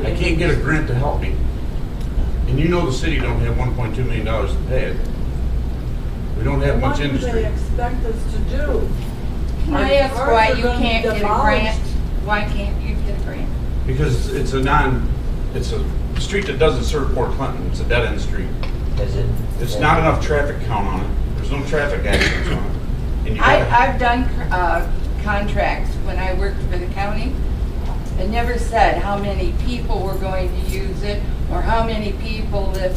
I can't get a grant to help me. And you know the city don't have $1.2 million to pay it. We don't have much What do industry. they expect us to do? Can I ask Our why parks are you gonna be can't get a demolished. grant? Why can't you get a grant? Because it's a street that doesn't serve Port Clinton. It's a dead-end street. It's not enough traffic count on it. There's no traffic accidents on it. And you gotta- I've done contracts when I worked for the county. It never said how many people were going to use it or how many people that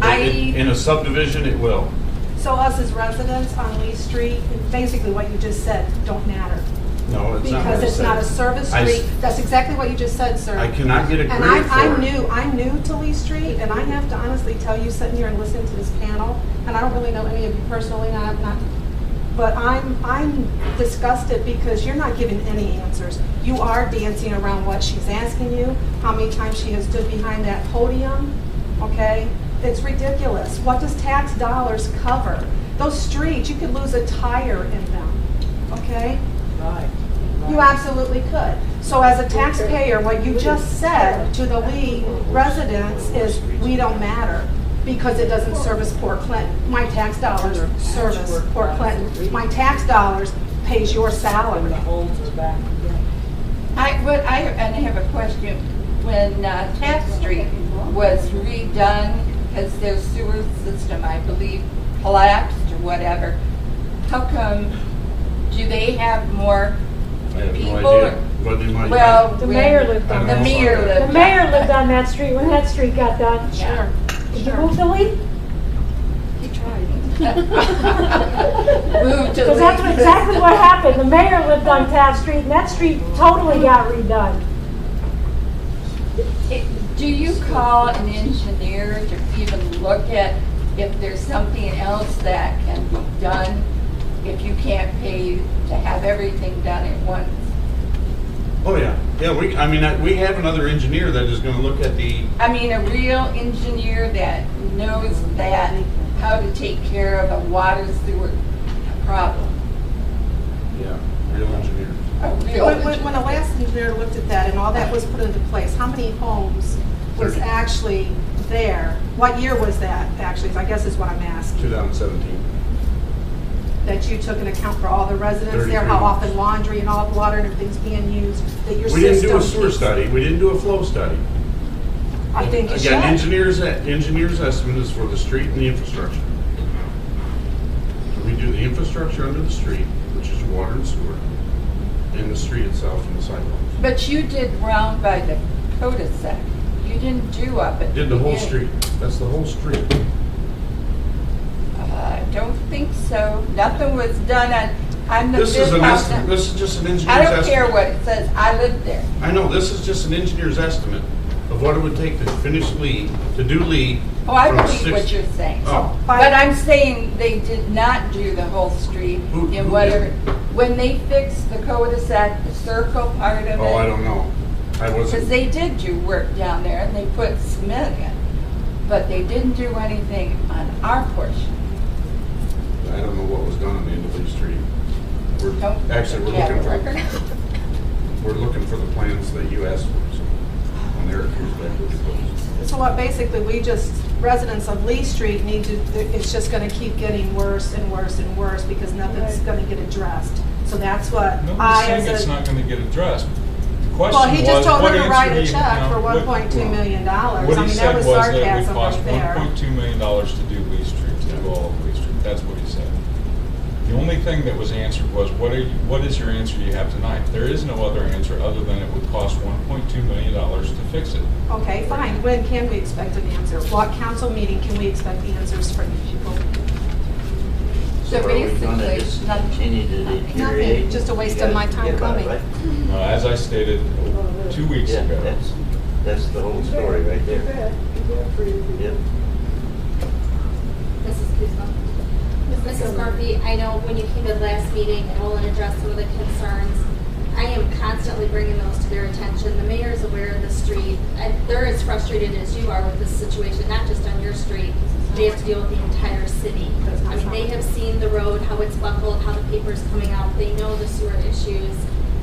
In a subdivision, it will. So us as residents on Lee Street, basically what you just said, don't matter. No, it's not what Because I it's said. not a service I s- street. That's exactly what you just said, sir. I cannot get a And grade for it. I'm new to Lee Street, and I have to honestly tell you, sitting here and listening to this panel, and I don't really know any of you personally, and I'm not, but I'm disgusted because you're not giving any answers. You are dancing around what she's asking you, how many times she has stood behind that podium, okay? It's ridiculous. What does tax dollars cover? Those streets, you could lose a tire in them, okay? Right. You absolutely could. So as a taxpayer, what you just said to the Lee residents is, we don't matter because it doesn't service Port Clinton. My tax dollars service Port Clinton. My tax dollars pays your salary. The holes are back again. I have a question. When Taft Street was redone, because their sewer system, I believe, collapsed or whatever, how come, do they have more I have people? no idea. What do you Well, The when- mayor lived on The that. mayor lived. The mayor lived on that street when that street got done. Yeah. Did you move to Lee? He tried. Moved to Because that's Lee. exactly what happened. The mayor lived on Taft Street, and that street totally got redone. Do you call an engineer to even look at if there's something else that can be done if you can't pay to have everything done at once? Oh, yeah. Yeah, we have another engineer that is gonna look at the, I mean, a real engineer that knows that, how to take care of a water sewer problem. yeah, real engineer. A real When the engineer. last engineer looked at that and all that was put into place, how many homes was 30. actually there? What year was that, actually, I guess is what I'm asking. 2017. That you took into account for all the residents there, 33 how homes. often laundry and all the water and everything's being used, that your system. We didn't do a sewer study, we didn't do a flow study. I think you should. Again, engineer's estimate is for the street and the infrastructure. So we do the infrastructure under the street, which is water and sewer, and the street itself and the sidewalks. But you did round by the cul-de-sac. You didn't do up at the Did the whole beginning. street, that's the whole street. I don't think so. Nothing was done on the This is an bid house. estimate, this is just an engineer's I estimate. don't care what it says. I lived there. I know, this is just an engineer's estimate of what it would take to finish Lee, to do Lee. Oh, I from believe six- what you're saying. Oh. But I'm saying they did not do the whole street Who in did? whatever. When they fixed the cul-de-sac, the circle part of it. Oh, I don't know. I Because wasn't, they did do work down there and they put cement in. But they didn't do anything on our portion. I don't know what was done on the end of Lee Street. Don't- Actually, we're do you have looking a for, record? we're looking for the plans that you asked for, so, when Eric comes back with those. So what basically, we just, residents of Lee Street need to, it's just gonna keep getting worse and worse and worse because nothing's gonna get addressed. So that's what Nobody's I, saying as it's a, not gonna get addressed. The well, question he just was, told what her to answer write do a you check have? for What- $1.2 million. What I he mean, said that was was that it would sarcasm cost right there. $1.2 million to do Lee Street, to do all of Lee Street. That's what he said. The only thing that was answered was, what is your answer you have tonight? There is no other answer other than it would cost $1.2 million to fix it. Okay, fine. When can we expect an answer? What council meeting can we expect the answers from you people? So are we gonna basically, just nothing. continue to Nothing, deteriorate? just a waste You of gotta my time forget about it, coming. right? As I stated 2 weeks Yeah, ago. that's the whole story right there. Yep. Mrs. Kuzma. Mrs. Murphy, I know when you came to the last meeting, Olin addressed some of the concerns. I am constantly bringing those to their attention. The mayor is aware of the street. And they're as frustrated as you are with this situation, not just on your street. They have to deal with the entire city. I mean, they have seen the road, how it's buckled, how the paper's coming out. They know the sewer issues.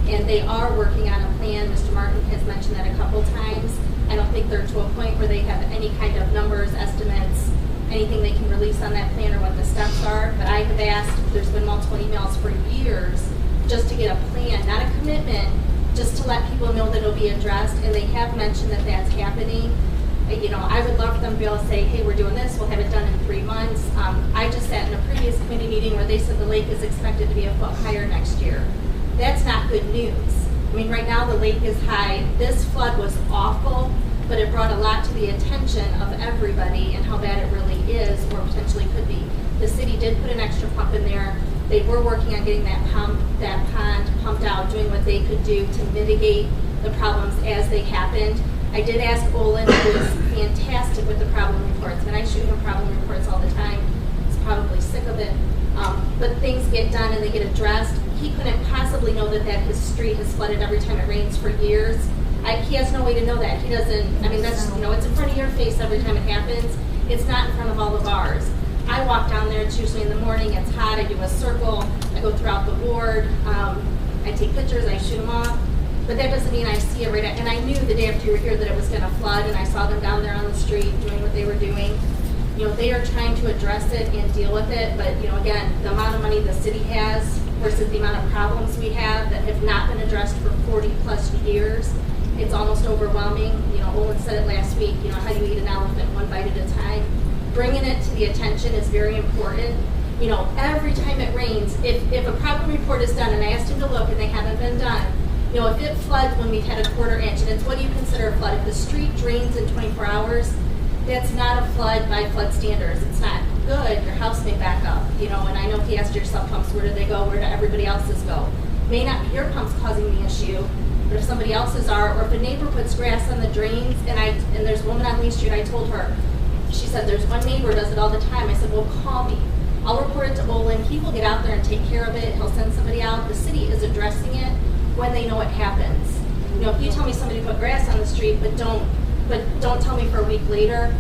And they are working on a plan. Mr. Martin has mentioned that a couple times. I don't think they're to a point where they have any kind of numbers, estimates, anything they can release on that plan or what the steps are. But I have asked, there's been multiple emails for years, just to get a plan, not a commitment, just to let people know that it'll be addressed. And they have mentioned that that's happening. You know, I would love for them to be able to say, hey, we're doing this, we'll have it done in 3 months. I just sat in a previous committee meeting where they said the lake is expected to be a foot higher next year. That's not good news. I mean, right now the lake is high. This flood was awful, but it brought a lot to the attention of everybody and how bad it really is or potentially could be. The city did put an extra pump in there. They were working on getting that pond pumped out, doing what they could do to mitigate the problems as they happened. I did ask Olin, who is fantastic with the problem reports, and I shoot him problem reports all the time. He's probably sick of it. But things get done and they get addressed. He couldn't possibly know that his street has flooded every time it rains for years. He has no way to know that. He doesn't, I mean, that's, it's in front of your face every time it happens. It's not in front of all of ours. I walk down there, it's usually in the morning, it's hot, I do a circle, I go throughout the ward, I take pictures, I shoot them off. But that doesn't mean I see it right at, and I knew the day after you were here that it was gonna flood, and I saw them down there on the street doing what they were doing. They are trying to address it and deal with it, but again, the amount of money the city has versus the amount of problems we have that have not been addressed for 40+ years, it's almost overwhelming. Olin said it last week, how do you eat an elephant one bite at a time? Bringing it to the attention is very important. Every time it rains, if a problem report is done, and I asked him to look and they haven't been done, if it floods when we've had a 1/4 inch, and it's what do you consider a flood? If the street drains in 24 hours, that's not a flood by flood standards. It's not good. Your house may back up, and I know he asked your sub pumps, where do they go? Where do everybody else's go? May not be your pumps causing the issue, but if somebody else's are, or if a neighbor puts grass on the drains, and there's a woman on Lee Street, I told her, she said, there's one neighbor does it all the time. I said, well, call me. I'll report it to Olin. He will get out there and take care of it. He'll send somebody out. The city is addressing it when they know it happens. If you tell me somebody put grass on the street, but don't tell me for a week later,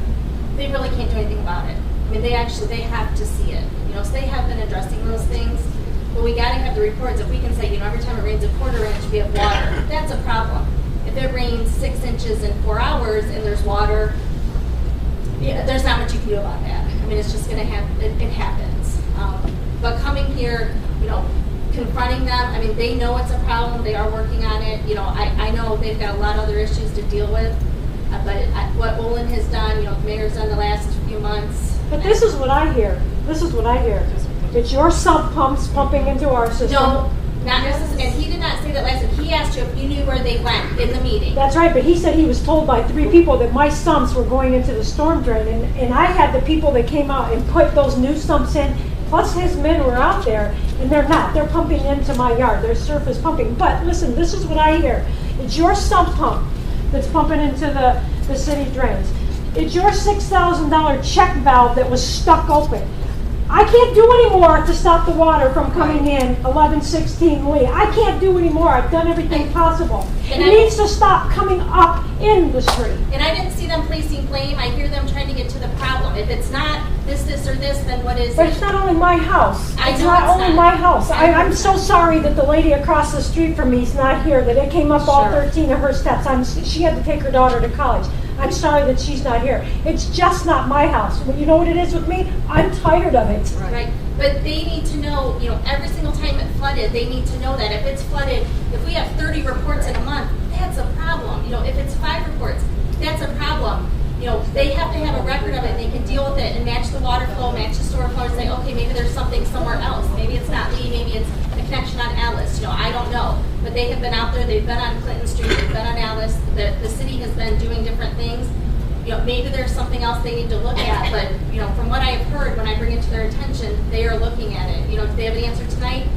they really can't do anything about it. I mean, they have to see it. So they have been addressing those things. But we got to have the reports. If we can say, every time it rains a 1/4 inch, we have water. That's a problem. If it rains 6 inches in 4 hours and there's water, there's not much you can do about that. I mean, it's just going to happen. It happens. But coming here, confronting them, I mean, they know it's a problem. They are working on it. I know they've got a lot of other issues to deal with. But what Olin has done, the mayor's done the last few months. But this is what I hear. It's your sub pumps pumping into our system. No, not necessarily. And he did not say that last week. He asked you if you knew where they went in the meeting. That's right, but he said he was told by 3 people that my sumps were going into the storm drain, and I had the people that came out and put those new sumps in, plus his men were out there, and they're not. They're pumping into my yard. They're surface pumping. But listen, this is what I hear. It's your sump pump that's pumping into the city drains. It's your $6,000 check valve that was stuck open. I can't do any more to stop the water from coming in 1116 Lee. I can't do any more. I've done everything possible. It needs to stop coming up in the street. And I didn't see them placing blame. I hear them trying to get to the problem. If it's not this, or this, then what is it? But it's not only my house. I It's know not it's only not. my house. I'm so sorry that the lady across the street from me is not here, that it came up all 13 of her steps. She had to take her daughter to college. I'm sorry that she's not here. It's just not my house. But you know what it is with me? I'm tired of it. Right. But they need to know, every single time it flooded, they need to know that. If it's flooded, if we have 30 reports in a month, that's a problem. If it's 5 reports, that's a problem. They have to have a record of it, and they can deal with it and match the water flow, match the store flow, and say, okay, maybe there's something somewhere else. Maybe it's not Lee, maybe it's a connection on Alice. I don't know. But they have been out there, they've been on Clinton Street, they've been on Alice, the city has been doing different things. Maybe there's something else they need to look at, but, from what I've heard, when I bring it to their attention, they are looking at it. Do they have an answer tonight?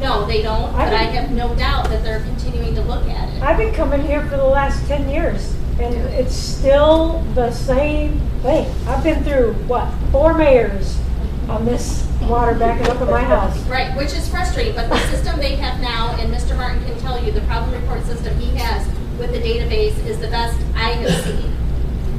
No, they don't, but I have no doubt that they're continuing to look at it. I've been coming here for the last 10 years, and it's still the same thing. I've been through, 4 mayors on this water backing up at my house. Right, which is frustrating, but the system they have now, and Mr. Martin can tell you, the problem report system he has with the database is the best I have seen.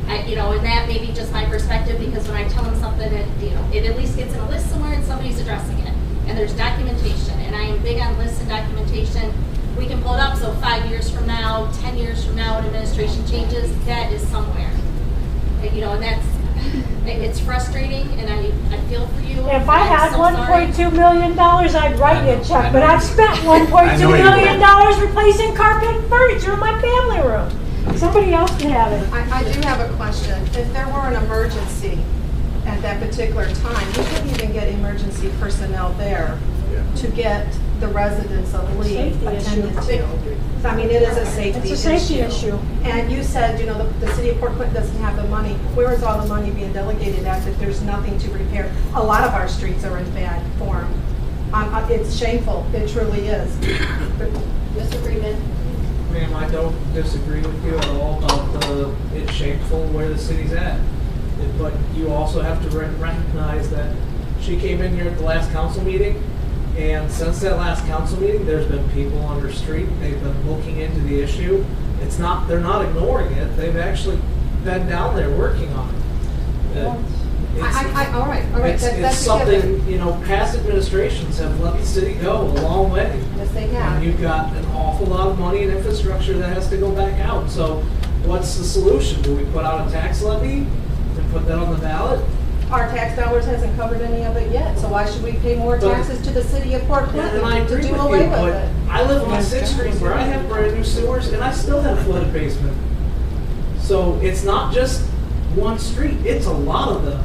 And that may be just my perspective, because when I tell them something, it at least gets in a list somewhere and somebody's addressing it. And there's documentation, and I am big on lists and documentation. We can pull it up, so 5 years from now, 10 years from now, when administration changes, that is somewhere. And it's frustrating, and I feel for you. If I had I'm so sorry. $1.2 million, I'd write you a check, but I've spent $1.2 million replacing carpet and furniture in my family room. Somebody else can have it. I do have a question. If there were an emergency at that particular time, we couldn't even get emergency personnel there to get the residents of Lee Safety attended issue. to. I mean, it is a safety issue. It's a safety issue. And you said, you know, the city of Port Clinton doesn't have the money. Where is all the money being delegated at if there's nothing to repair? A lot of our streets are in bad form. It's shameful, it truly is. Mr. Freeman? Ma'am, I don't disagree with you at all about it's shameful where the city's at. But you also have to recognize that she came in here at the last council meeting, and since that last council meeting, there's been people on her street. They've been looking into the issue. They're not ignoring it. They've actually been down there working on it. All right. It's That's something, you know, past administrations have let the city go a long way. Yes, they have. And you've got an awful lot of money and infrastructure that has to go back out. So what's the solution? Do we put out a tax levy and put that on the ballot? Our tax dollars hasn't covered any of it yet, so why should we pay more taxes to the city of Port Clinton And I to agree do with away you, with but it? I live on 6th Street where I have brand new sewers and I still have flooded basement. So it's not just one street, it's a lot of them.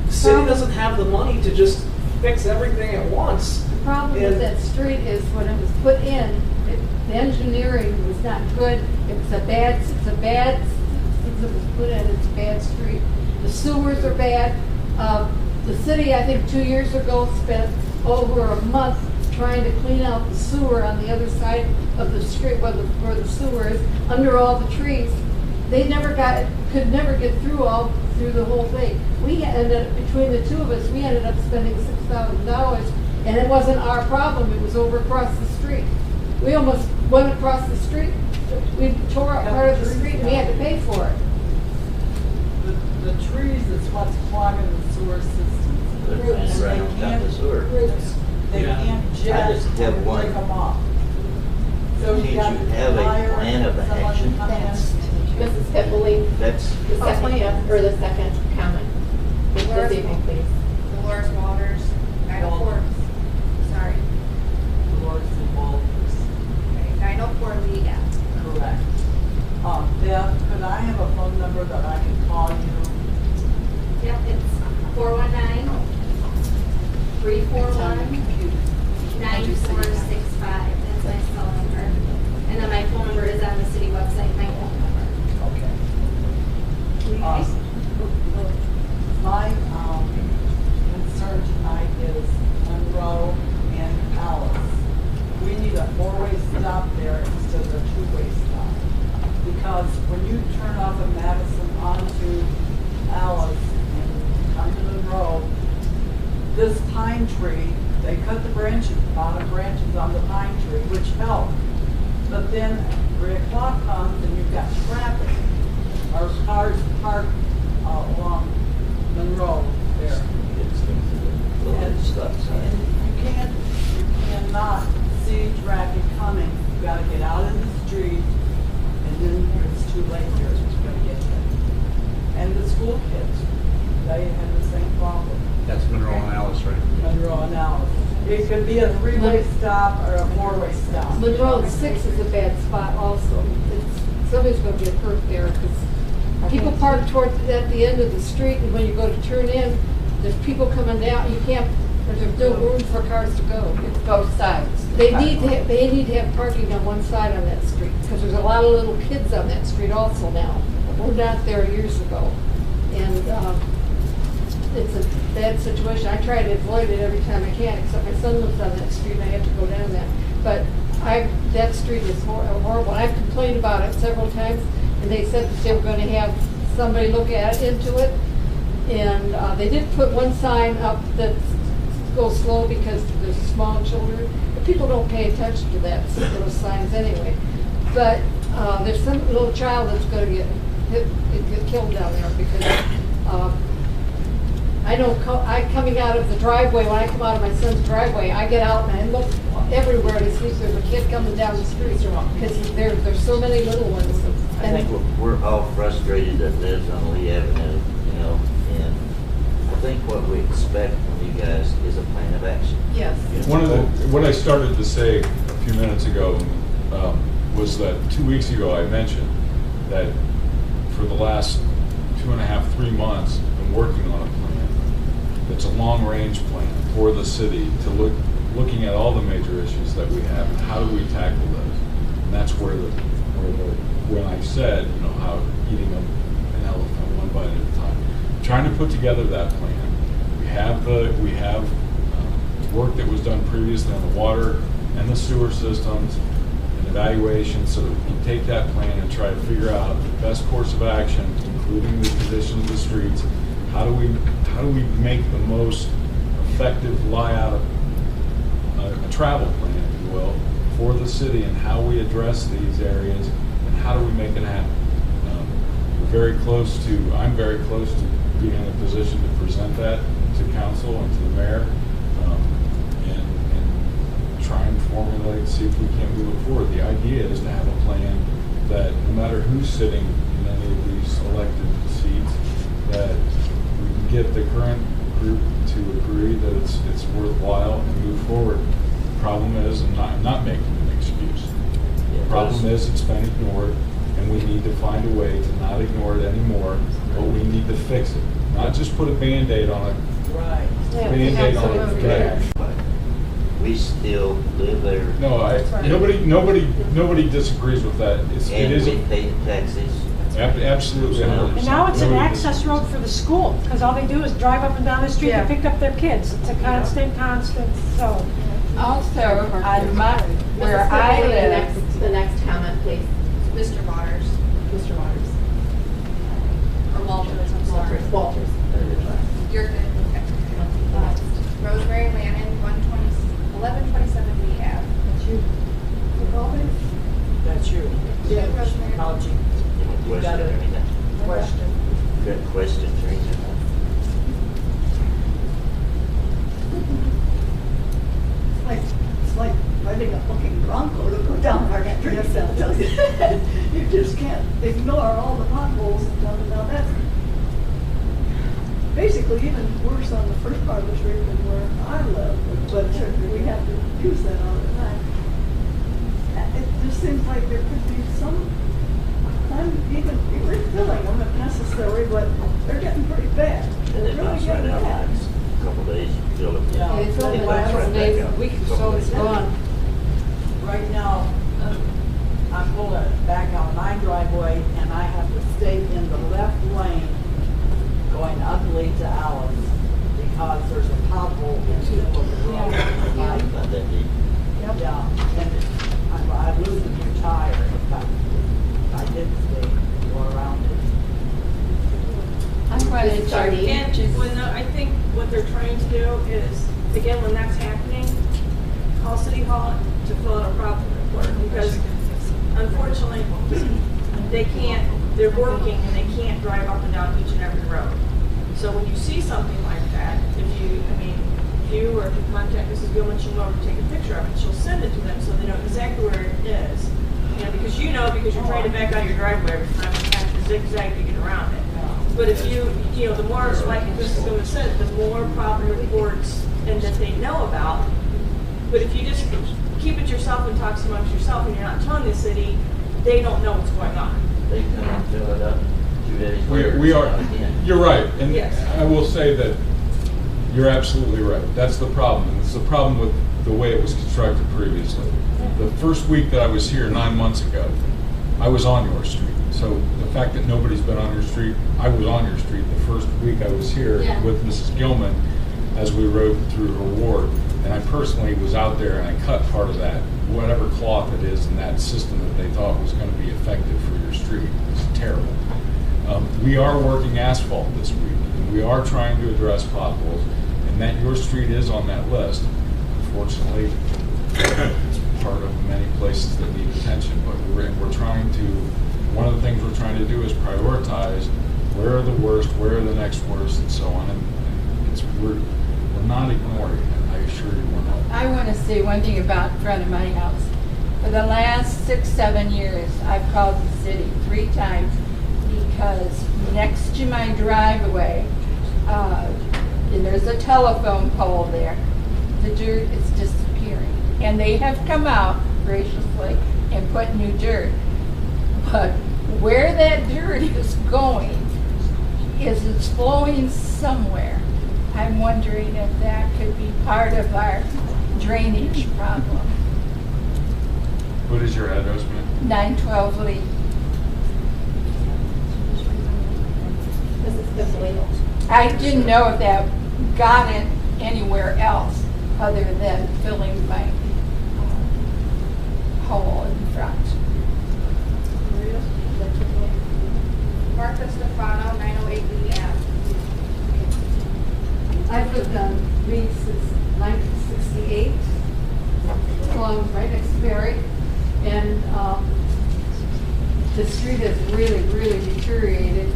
The city doesn't have the money to just fix everything at once. The problem with that street is when it was put in, the engineering was not good. It was a bad, since it was put in, it's a bad street. The sewers are bad. The city, I think 2 years ago, spent over a month trying to clean out the sewer on the other side of the street where the sewer is, under all the trees. They could never get through the whole thing. We ended up, between the two of us, we ended up spending $6,000, and it wasn't our problem, it was over across the street. We almost went across the street, we tore up part of the street, and we had to pay for it. The trees is what's clogging the sewer systems. They're running right on top of the sewer. They can't I just just have break one. them off. So Can't you got you have a fire, plan of someone action? come in. Mrs. Pipoli? That's, The second, or the second comment. Dolores- This evening, please. Dolores Waters, 904, sorry, Dolores and Walters. okay, 904 Lee Ave. Correct. Deb, could I have a phone number that I can call you? Yep, it's 419-341-9465. That's my cell number. And then my phone number is on the city website, my phone number. Okay. My concern tonight is Monroe and Alice. We need a four-way stop there instead of a two-way stop. Because when you turn off of Madison onto Alice and come to Monroe, this pine tree, they cut the branches, bottom branches on the pine tree, which helped. But then 3 o'clock comes and you've got traffic. Our cars parked along Monroe there. it's the little stop sign. And you cannot see traffic coming. You gotta get out in the street, and then it's too late here, it's gonna get hit. And the school kids, they have the same problem. That's Monroe and Alice, right? Monroe and Alice. It could be a three-way stop or a four-way stop. Monroe 6 is a bad spot also. Somebody's going to get hurt there because people park at the end of the street, and when you go to turn in, there's people coming down. There's no room for cars to go. It's both sides. They need to have parking on one side on that street because there's a lot of little kids on that street also now. We're not there years ago, and it's a bad situation. I try to avoid it every time I can, except my son lives on that street and I have to go down that. But that street is horrible. I've complained about it several times, and they said that they were going to have somebody look into it. And they did put one sign up that goes slow because there's small children. But people don't pay attention to those signs anyway. But there's some little child that's going to get killed down there because I know coming out of the driveway, when I come out of my son's driveway, I get out and I look everywhere to see if there's a kid coming down the street because there's so many little ones. I think we're all frustrated that lives on Lee Avenue, you know, and I think what we expect from you guys is a plan of action. Yes. What I started to say a few minutes ago was that 2 weeks ago I mentioned that for the last 2.5, 3 months I've been working on a plan. It's a long-range plan for the city to look looking at all the major issues that we have and how do we tackle those. And that's when I said, you know, how eating an elephant one bite at a time. Trying to put together that plan. We have work that was done previously on the water and the sewer systems and evaluation, so that we can take that plan and try to figure out the best course of action, including the condition of the streets. How do we make the most effective lie out of a travel plan, if you will, for the city, and how we address these areas and how do we make it happen. I'm very close to being in a position to present that to council and to the mayor, and try and formulate, see if we can move it forward. The idea is to have a plan that no matter who's sitting in any of these elected seats, that we can get the current group to agree that it's worthwhile and move forward. The problem is, I'm not making an excuse. The problem is it's been ignored, and we need to find a way to not ignore it anymore, but we need to fix it. Not just put a Band-Aid on it. Right. Band-Aid on it today. We still live there. No, nobody disagrees with that. And we pay taxes. Absolutely. And now it's an access road for the school, because all they do is drive up and down the street and pick up their kids. It's a constant, so. Also, on where I live. The next comment, please. Mr. Waters. Mr. Waters. Or Walters, I'm sorry. Walters. You're good, okay. Rosemary Lannon, 1127 Lee Ave. That's you. That's you. Yeah, Rosemary. Apology. You got a question. Good question, Teresa. It's like riding a fucking Bronco to go down our streets, I'll tell you. You just can't ignore all the potholes and stuff. Now that's basically even worse on the first part of the street than where I live, but we have to use that all the time. It just seems like there could be some, even refilling them if necessary, but they're getting pretty bad. They're really getting bad. Couple days, fill it. Yeah, It's only the last days, a week or so it's gone. Right now, I'm pulling back on my driveway and I have to stay in the left lane going ugly to Alice because there's a pothole in the middle of the road. Not that deep. Yeah, and I lose a new tire if I didn't stay go around it. I'm going to Sorry, and I think what they're trying to do is, again, when that's happening, call City Hall to fill out a problem report, because unfortunately, they're working and they can't drive up and down each and every road. So when you see something like that, if you or if you contact Mrs. Gilman, she'll know to take a picture of it. She'll send it to them so they know exactly where it is. Because you're trying to back out of your driveway every time you have to zigzag to get around it. But if the more, like Mrs. Gilman said, the more problem reports and that they know about. But if you just keep it yourself and talk amongst yourself and you're not telling the city, they don't know what's going on. They come and fill it up 2 days later. We are, you're right, and Yes. I will say that you're absolutely right. That's the problem, and it's the problem with the way it was constructed previously. The first week that I was here 9 months ago, I was on your street. So the fact that nobody's been on your street, I was on your street the first week I was here with Mrs. Gilman as we rode through her ward. And I personally was out there and I cut part of that, whatever cloth it is in that system that they thought was going to be effective for your street. It was terrible. We are working asphalt this week, and we are trying to address potholes, and that your street is on that list. Unfortunately, it's part of many places that need attention, but we're trying to, one of the things we're trying to do is prioritize where are the worst, where are the next worst, and so on. And we're not ignoring it. I assure you we're not. I want to say one thing about in front of my house. For the last 6-7 years, I've called the city 3 times because next to my driveway, and there's a telephone pole there, the dirt is disappearing. And they have come out graciously and put new dirt. But where that dirt is going is it's flowing somewhere. I'm wondering if that could be part of our drainage problem. What is your address, ma'am? 912 Lee. I didn't know if that got it anywhere else other than filling my hole in front. Martha Stefano, 908 Lee Ave. I've lived on Lee since 1968, along right next to Berry, and the street has really, really deteriorated.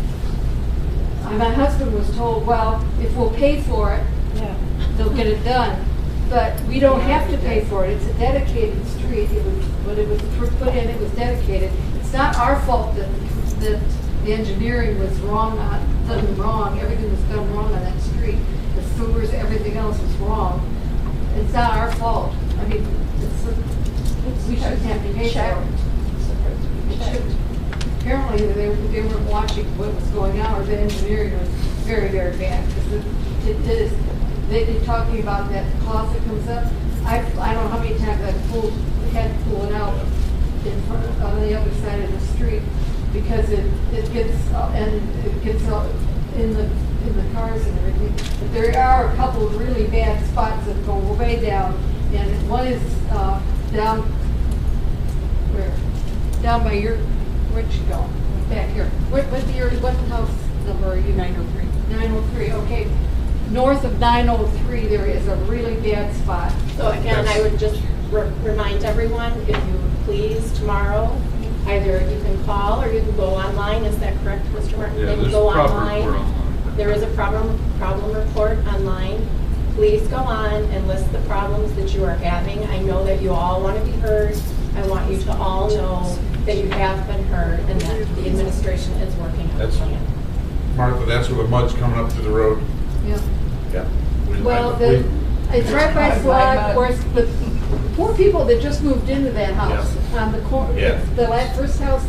My husband was told, well, if we'll pay for it, they'll get it done. But we don't have to pay for it. It's a dedicated street. When it was put in, it was dedicated. It's not our fault that the engineering was wrong, done wrong. Everything was done wrong on that street. The sewers, everything else was wrong. It's not our fault. I mean, we shouldn't have to pay for it. It shouldn't. Apparently, they were watching what was going on, or the engineering was very, very bad. Because they're talking about that closet comes up. I don't know how many times I've had to pull it out in front on the other side of the street because it gets in the cars and everything. But there are a couple of really bad spots that go way down, and one is down by your. Where'd you go? Back here. What house number are you? 903. 903, okay. North of 903, there is a really bad spot. So again, I would just remind everyone, if you would please, tomorrow, either you can call or you can go online. Is that correct, Mr. Martin? Yeah, They can there's go a proper online. report online. There is a problem report online. Please go on and list the problems that you are having. I know that you all want to be heard. I want you to all know that you have been heard and that the administration is working on a plan. Martha, that's where the mud's coming up to the road. Yeah. Yeah. Well, it's right by Slide, of course, the poor people that just moved into that house on the corner, the first house.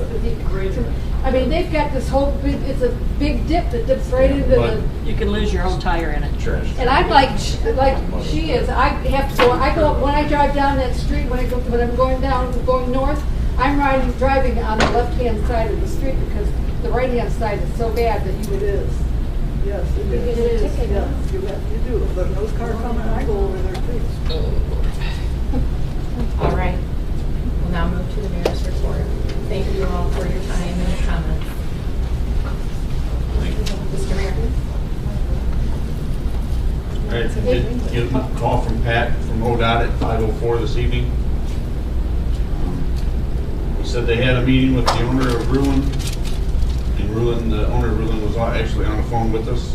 I mean, they've got this whole big, it's a big dip that dips right into the. You can lose your own tire in it. And I'm like she is. I have to go. I go when I drive down that street. When I'm going north, I'm driving on the left-hand side of the street because the right-hand side is so bad that It is. Yes, it is. It is. Yes, you do. If there's those cars coming, I go over there too. All right. We'll now move to the mayor's report. Thank you all for your time and comments. Mr. Mayor. All right, did get a call from Pat from ODOT at 5:04 this evening. He said they had a meeting with the owner of Ruin, and the owner of Ruin was actually on the phone with us.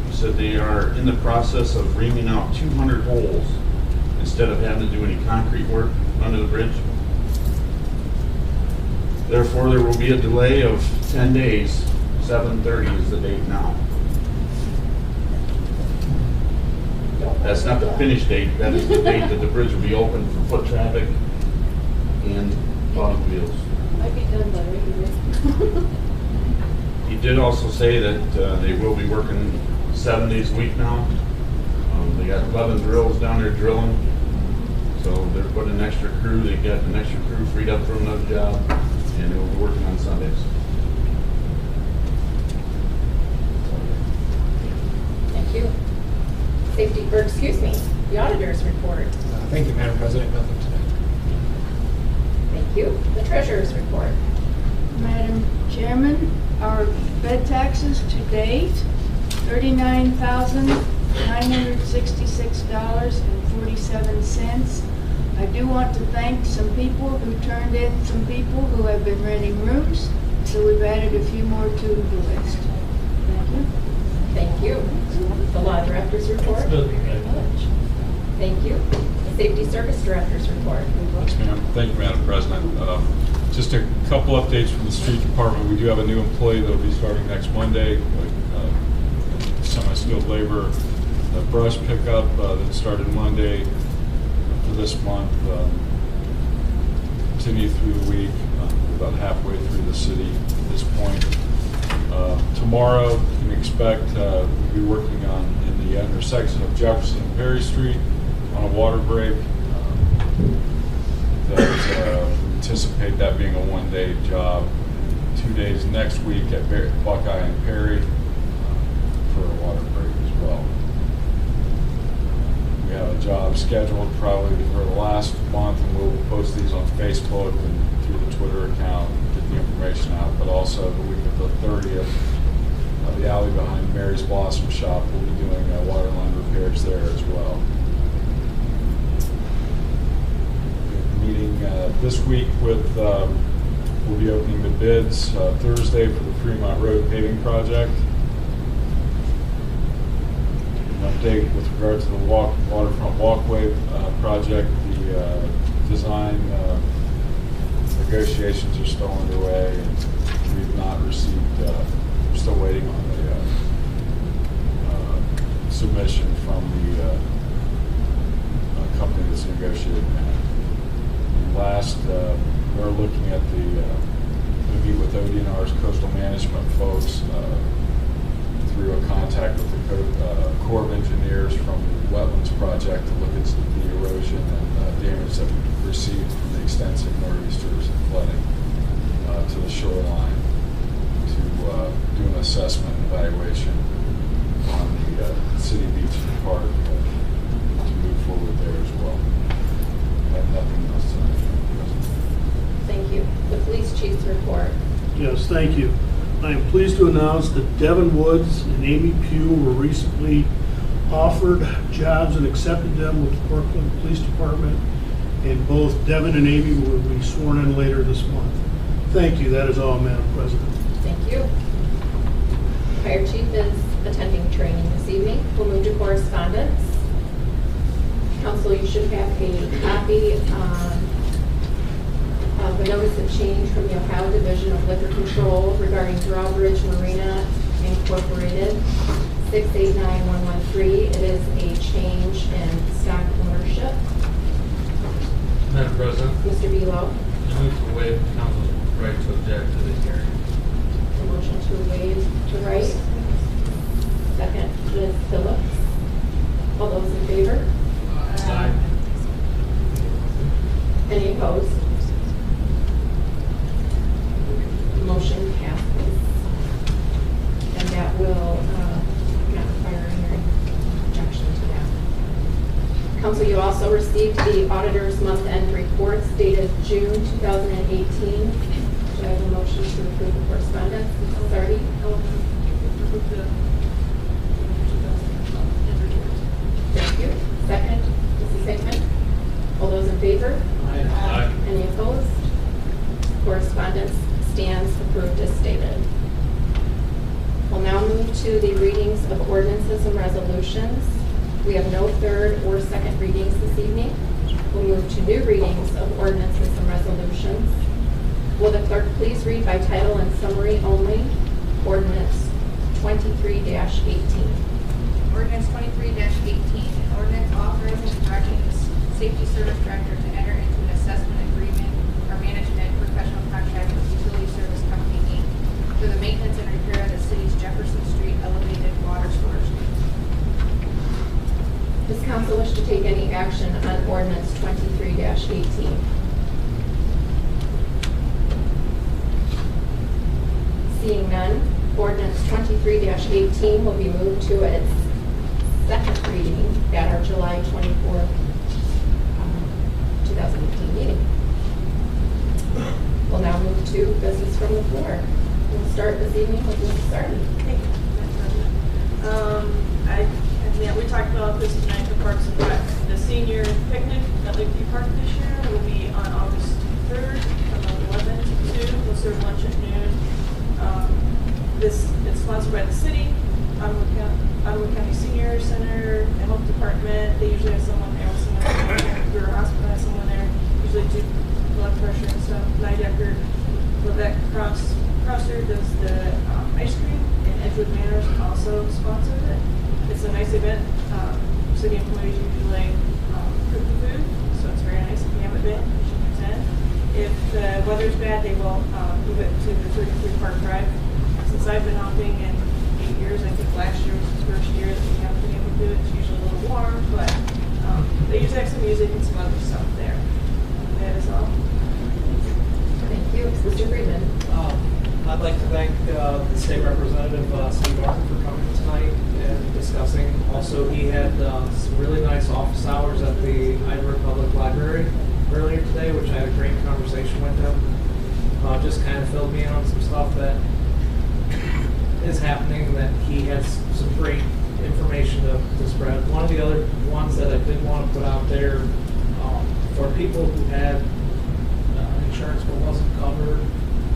He said they are in the process of reaming out 200 holes instead of having to do any concrete work under the bridge. Therefore, there will be a delay of 10 days. 7:30 is the date now. That's not the finish date. That is the date that the bridge will be open for foot traffic and automobiles. Might be done by anyway. He did also say that they will be working 7 days a week now. They got 11 drills down there drilling. So they're putting an extra crew. They got an extra crew freed up for another job, and they will be working on Sundays. Thank you. The auditor's report. Thank you, Madam President. Nothing tonight. Thank you. The treasurer's report. Madam Chairman, our bed taxes to date, $39,966.47. I do want to thank some people who turned in, some people who have been renting rooms, so we've added a few more to the list. Thank you. Thank you. The law director's report. Thank you. The safety service director's report. Yes, ma'am. Thank you, Madam President. Just a couple updates from the street department. We do have a new employee that will be starting next Monday, semi-skilled labor, brush pickup that started Monday for this month. Continue through the week, about halfway through the city at this point. Tomorrow, you can expect we'll be working on in the intersection of Jefferson and Perry Street, on a water break. That we anticipate that being a one-day job. 2 days next week at Buckeye and Perry for a water break as well. We have a job scheduled probably for the last month, and we'll post these on Facebook and through the Twitter account, get the information out. But also the week of the 30th, the alley behind Mary's Blossom Shop, we'll be doing water line repairs there as well. Meeting this week with, we'll be opening the bids Thursday for the Fremont Road paving project. An update with regard to the waterfront walkway project. The design negotiations are still underway, and we've not received, we're still waiting on the submission from the company that's negotiating that. Last, we're looking at the, we meet with ODNR's coastal management folks through a contact with the Corps of Engineers from the Wetlands Project to look at the erosion and damage that we've received from the extensive nor'easters and flooding to the shoreline to do an assessment and evaluation on the city beach and park to move forward there as well. I have nothing else to add. Thank you. The police chief's report. Yes, thank you. I am pleased to announce that Devin Woods and Amy Pugh were recently offered jobs and accepted them with the Portland Police Department, and both Devin and Amy will be sworn in later this month. Thank you. That is all, Madam President. Thank you. Fire chief is attending training this evening. We'll move to correspondence. Council, you should have a copy of a notice of change from the Ohio Division of Liquor Control regarding Drawbridge Marina Incorporated, 689113. It is a change in stock ownership. Madam President. Mr. Bealow. I move to waive council's right to object to the hearing. A motion to waive the right. Second, Ms. Phillips. All those in favor? Aye. Any opposed? Motion passes. And that will not require any objection to that. Council, you also received the auditor's month-end reports dated June 2018. Do I have a motion to approve the correspondence? Mrs. Sardi? Thank you. Second, Mrs. Hickman. All those in favor? Aye. Any opposed? Correspondence stands approved as stated. We'll now move to the readings of ordinances and resolutions. We have no third or second readings this evening. We'll move to new readings of ordinances and resolutions. Will the clerk please read by title and summary only, ordinance 23-18. Ordinance 23-18, an ordinance authorizing and directing the Safety Service Director to enter into an assessment agreement or management professional contract with Utility Service Company, Inc. for the maintenance and repair of the city's Jefferson Street elevated water storage tank. Does council wish to take any action on ordinance 23-18? Seeing none, ordinance 23-18 will be moved to its second reading at our July 24th, 2018 meeting. We'll now move to business from the floor. We'll start this evening with Ms. Sardi. Thank you. We talked about this tonight for Parks and Rec. The senior picnic at Lakeview Park this year will be on August 3rd from 11 to 2. We'll serve lunch at noon. It's sponsored by the city, Ottawa County Senior Center, and Health Department. They usually have someone there. Brewer Hospital has someone there. Usually do blood pressure and stuff. Nidecker, Levesque Crosser does the ice cream, and Edgewood Manors also sponsors it. It's a nice event. City employees usually cook the food, so it's very nice. If you haven't been, you should attend. If the weather's bad, they will move it to the 33 Park Drive. Since I've been hopping in 8 years, I think last year was the first year that we haven't been able to do it. It's usually a little warm, but They use extra music and some other stuff there. That is all. Thank you. Mr. Freeman. I'd like to thank the state representative, Steve Martin, for coming tonight and discussing. Also, he had some really nice office hours at the Idaho Public Library earlier today, which I had a great conversation with him. Just kind of filled me in on some stuff that is happening, that he has some great information to spread. One of the other ones that I did want to put out there, for people who had insurance but wasn't covered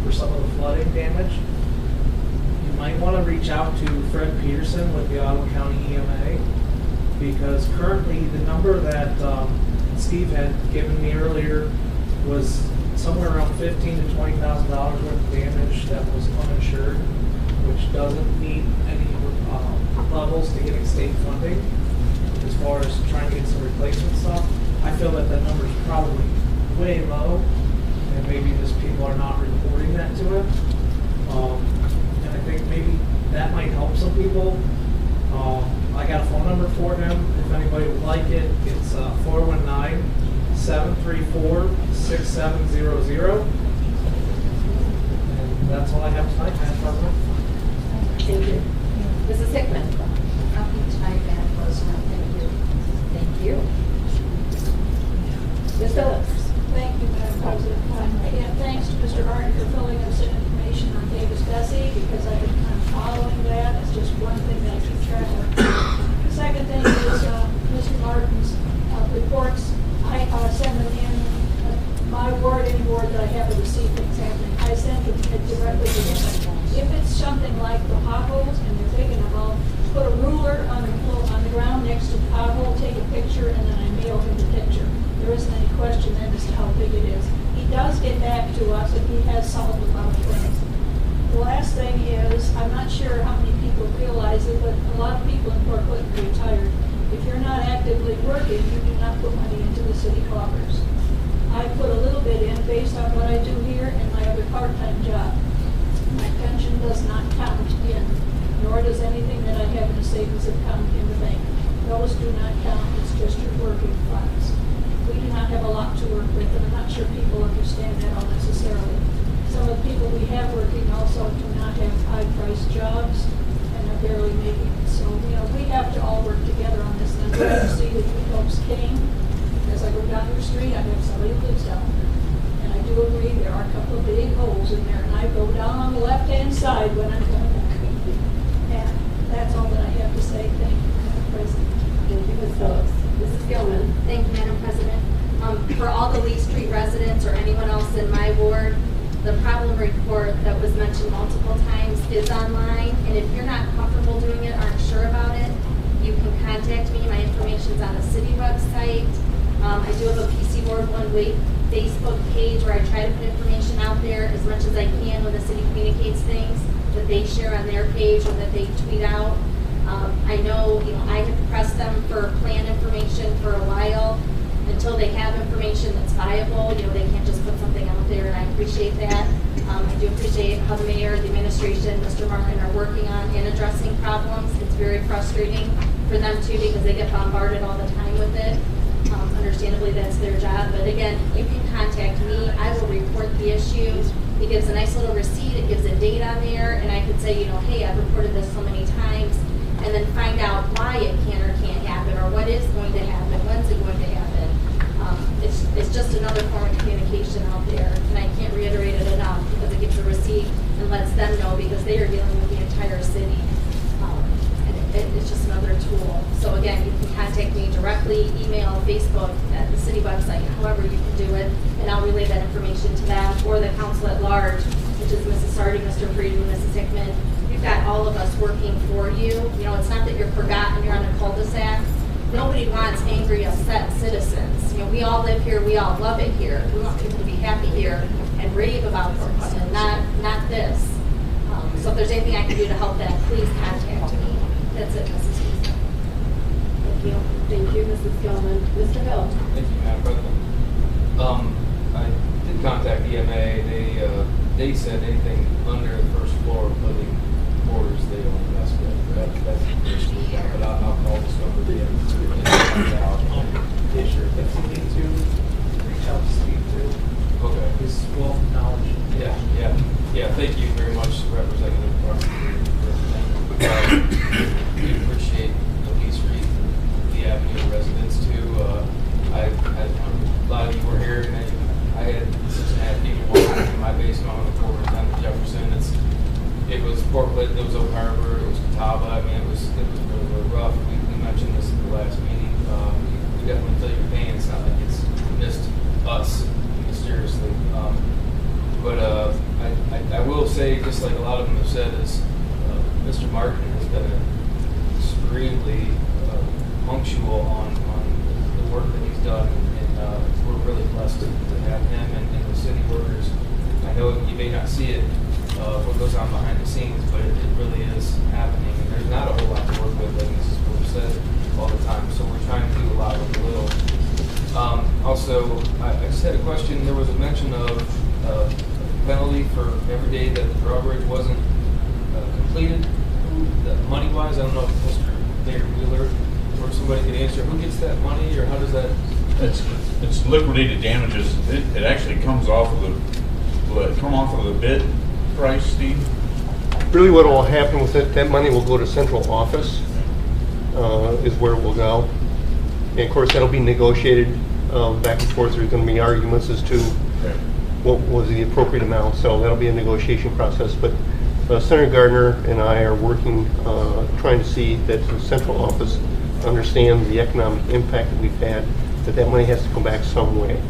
for some of the flooding damage, you might want to reach out to Fred Peterson with the Ottawa County EMA, because currently the number that Steve had given me earlier was somewhere around $15,000 to $20,000 worth of damage that was uninsured, which doesn't meet any levels to getting state funding as far as trying to get some replacement stuff. I feel that that number is probably way low, and maybe just people are not reporting that to it. And I think maybe that might help some people. I got a phone number for him. If anybody would like it, it's 419-734-6700. And that's all I have tonight, Madam President. Thank you. Mrs. Hickman. Nothing tonight, Madam President. Thank you. Thank you. Ms. Phillips. Thank you, Madam President. Again, thanks to Mr. Martin for filling us in information on Davis Bessie, because I've been kind of following that. It's just one thing that I keep track of. The second thing is Mr. Martin's reports. I send them in my ward, any ward that I happen to see things happening. I send it directly to him. If it's something like the potholes and they're big enough, I'll put a ruler on the ground next to the pothole, take a picture, and then I mail him the picture. There isn't any question then as to how big it is. He does get back to us, and he has solved a lot of things. The last thing is, I'm not sure how many people realize it, but a lot of people in Port Clinton are retired. If you're not actively working, you do not put money into the city coffers. I put a little bit in based on what I do here and my other part-time job. My pension does not count in, nor does anything that I have in a savings account in the bank. Those do not count, it's just your working funds. We do not have a lot to work with, and I'm not sure people understand that all necessarily. Some of the people we have working also do not have high-priced jobs and are barely making it. So, we have to all work together on this. And I'm glad to see that you folks came. As I go down your street, I have somebody who lives down there. And I do agree there are a couple of big holes in there, and I go down on the left-hand side when I'm coming back. And that's all that I have to say. Thank you, Madam President. Thank you, Ms. Phillips. Mrs. Gilman. Thank you, Madam President. For all the Lee Street residents or anyone else in my ward, the problem report that was mentioned multiple times is online, and if you're not comfortable doing it, aren't sure about it, you can contact me. My information's on the city website. I do have a PC Ward 1 Facebook page where I try to put information out there as much as I can when the city communicates things that they share on their page or that they tweet out. I know, I have pressed them for plan information for a while until they have information that's viable. They can't just put something out there, and I appreciate that. I do appreciate how the mayor, the administration, Mr. Martin are working on and addressing problems. It's very frustrating for them too, because they get bombarded all the time with it. Understandably, that's their job. But again, you can contact me. I will report the issue. It gives a nice little receipt. It gives a date on there, and I could say, hey, I've reported this so many times, and then find out why it can or can't happen, or what is going to happen, when's it going to happen. It's just another form of communication out there, and I can't reiterate it enough, because it gives a receipt and lets them know, because they are dealing with the entire city. It's just another tool. So again, you can contact me directly, email, Facebook, at the city website, however you can do it, and I'll relay that information to them, or the council at large, which is Mrs. Sardi, Mr. Frieden, Mrs. Hickman. You've got all of us working for you. It's not that you're forgotten, you're on a cul-de-sac. Nobody wants angry, upset citizens. We all live here, we all love it here. We want people to be happy here and rave about Port Clinton, not this. So if there's anything I can do to help that, please contact me. That's it, Mrs. Houston. Thank you. Thank you, Mrs. Gilman. Mr. Hill. Thank you, Madam President. I did contact EMA. They said anything under the first floor of living quarters they don't mess with. That's the first week out, but I'll call this number again and find out. issue, if you need to, reach out to Steve too. Okay. His wealth of knowledge. Yeah, thank you very much, Representative Barton, for everything. We appreciate the East Street, the Avenue residents too. A lot of you were here, and I had 6.5 people walking in my basement on the corner down to Jefferson. It was Portland, it was Oak Harbor, it was Catawba. I mean, it was really rough. We mentioned this in the last meeting. We definitely feel your pain. It's not like it's missed us mysteriously. But I will say, just like a lot of them have said, is Mr. Martin has been extremely punctual on the work that he's done, and we're really blessed to have him and the city workers. I know you may not see it, what goes on behind the scenes, but it really is happening, and there's not a whole lot to work with, like Mrs. Fuller said all the time, so we're trying to do a lot with a little. Also, I just had a question. There was a mention of a penalty for every day that the drawbridge wasn't completed. Money-wise, I don't know if Mr. Mayor Wheeler or somebody could answer. Who gets that money, or how does that? It's liquidated damages. It actually comes off of the bid price, Steve. Really what will happen with it, that money will go to central office, is where it will go. And of course, that'll be negotiated back and forth. There's going to be arguments as to what was the appropriate amount. So that'll be a negotiation process. But Senator Gardner and I are working, trying to see that the central office understands the economic impact that we've had, that money has to come back some way.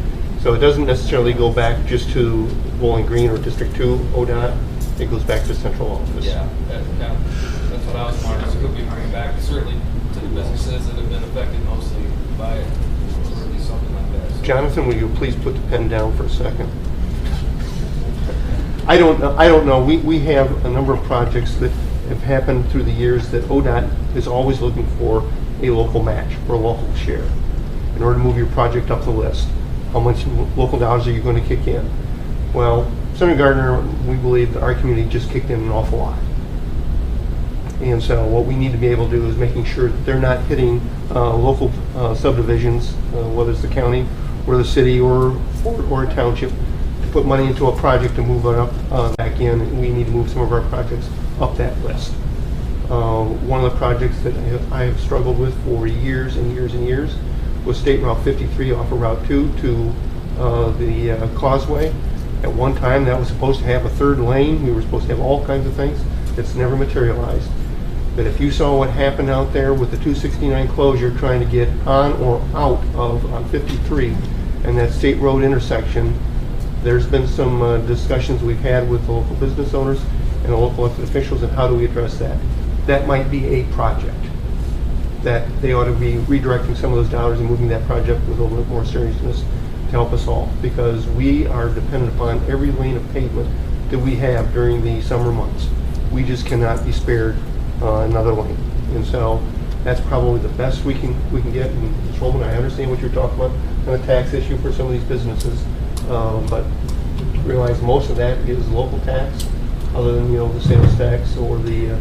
So it doesn't necessarily go back just to Bowling Green or District 2 ODOT. It goes back to central office. Yeah, that's what I was wondering. So it could be bringing back certainly to the businesses that have been affected mostly by it, or at least something like that. So Jonathan, will you please put the pen down for a second? I don't know. We have a number of projects that have happened through the years that ODOT is always looking for a local match or a local share in order to move your project up the list. How much local dollars are you going to kick in? Well, Senator Gardner, we believe that our community just kicked in an awful lot. And so what we need to be able to do is making sure that they're not hitting local subdivisions, whether it's the county or the city or a township, to put money into a project to move it up back in. We need to move some of our projects up that list. One of the projects that I have struggled with for years and years and years was State Route 53 off of Route 2 to the Causeway. At one time, that was supposed to have a third lane. We were supposed to have all kinds of things. It's never materialized. But if you saw what happened out there with the 269 closure trying to get on or out of on 53 and that state road intersection, there's been some discussions we've had with the local business owners and the local elected officials on how do we address that. That might be a project that they ought to be redirecting some of those dollars and moving that project with a little bit more seriousness to help us all, because we are dependent upon every lane of pavement that we have during the summer months. We just cannot be spared another lane, and so that's probably the best we can get. And Ms. Roman, I understand what you're talking about on the tax issue for some of these businesses, but realize most of that is local tax, other than the sales tax or the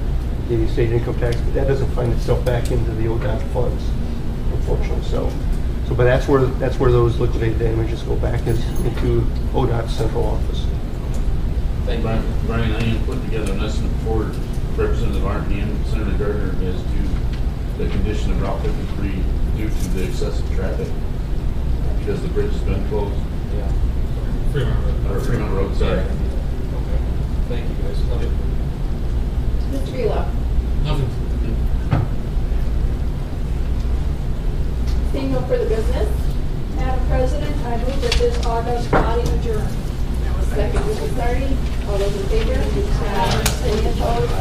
state income tax, but that doesn't find itself back into the ODOT funds, unfortunately. So but that's where those liquidated damages go back into ODOT's central office. Thank you. Brian, I am putting together an estimate for Representative Martin and Senator Gardner as to the condition of Route 53 due to the excessive traffic because the bridge has been closed. Yeah. Fremont Road, sorry. Okay. Thank you guys. Mr. Vila. Nothing. Seeing no further business, Madam President, I move that this August body adjourn. Second, Mrs. Sardi. All those in favor? Aye. Any opposed?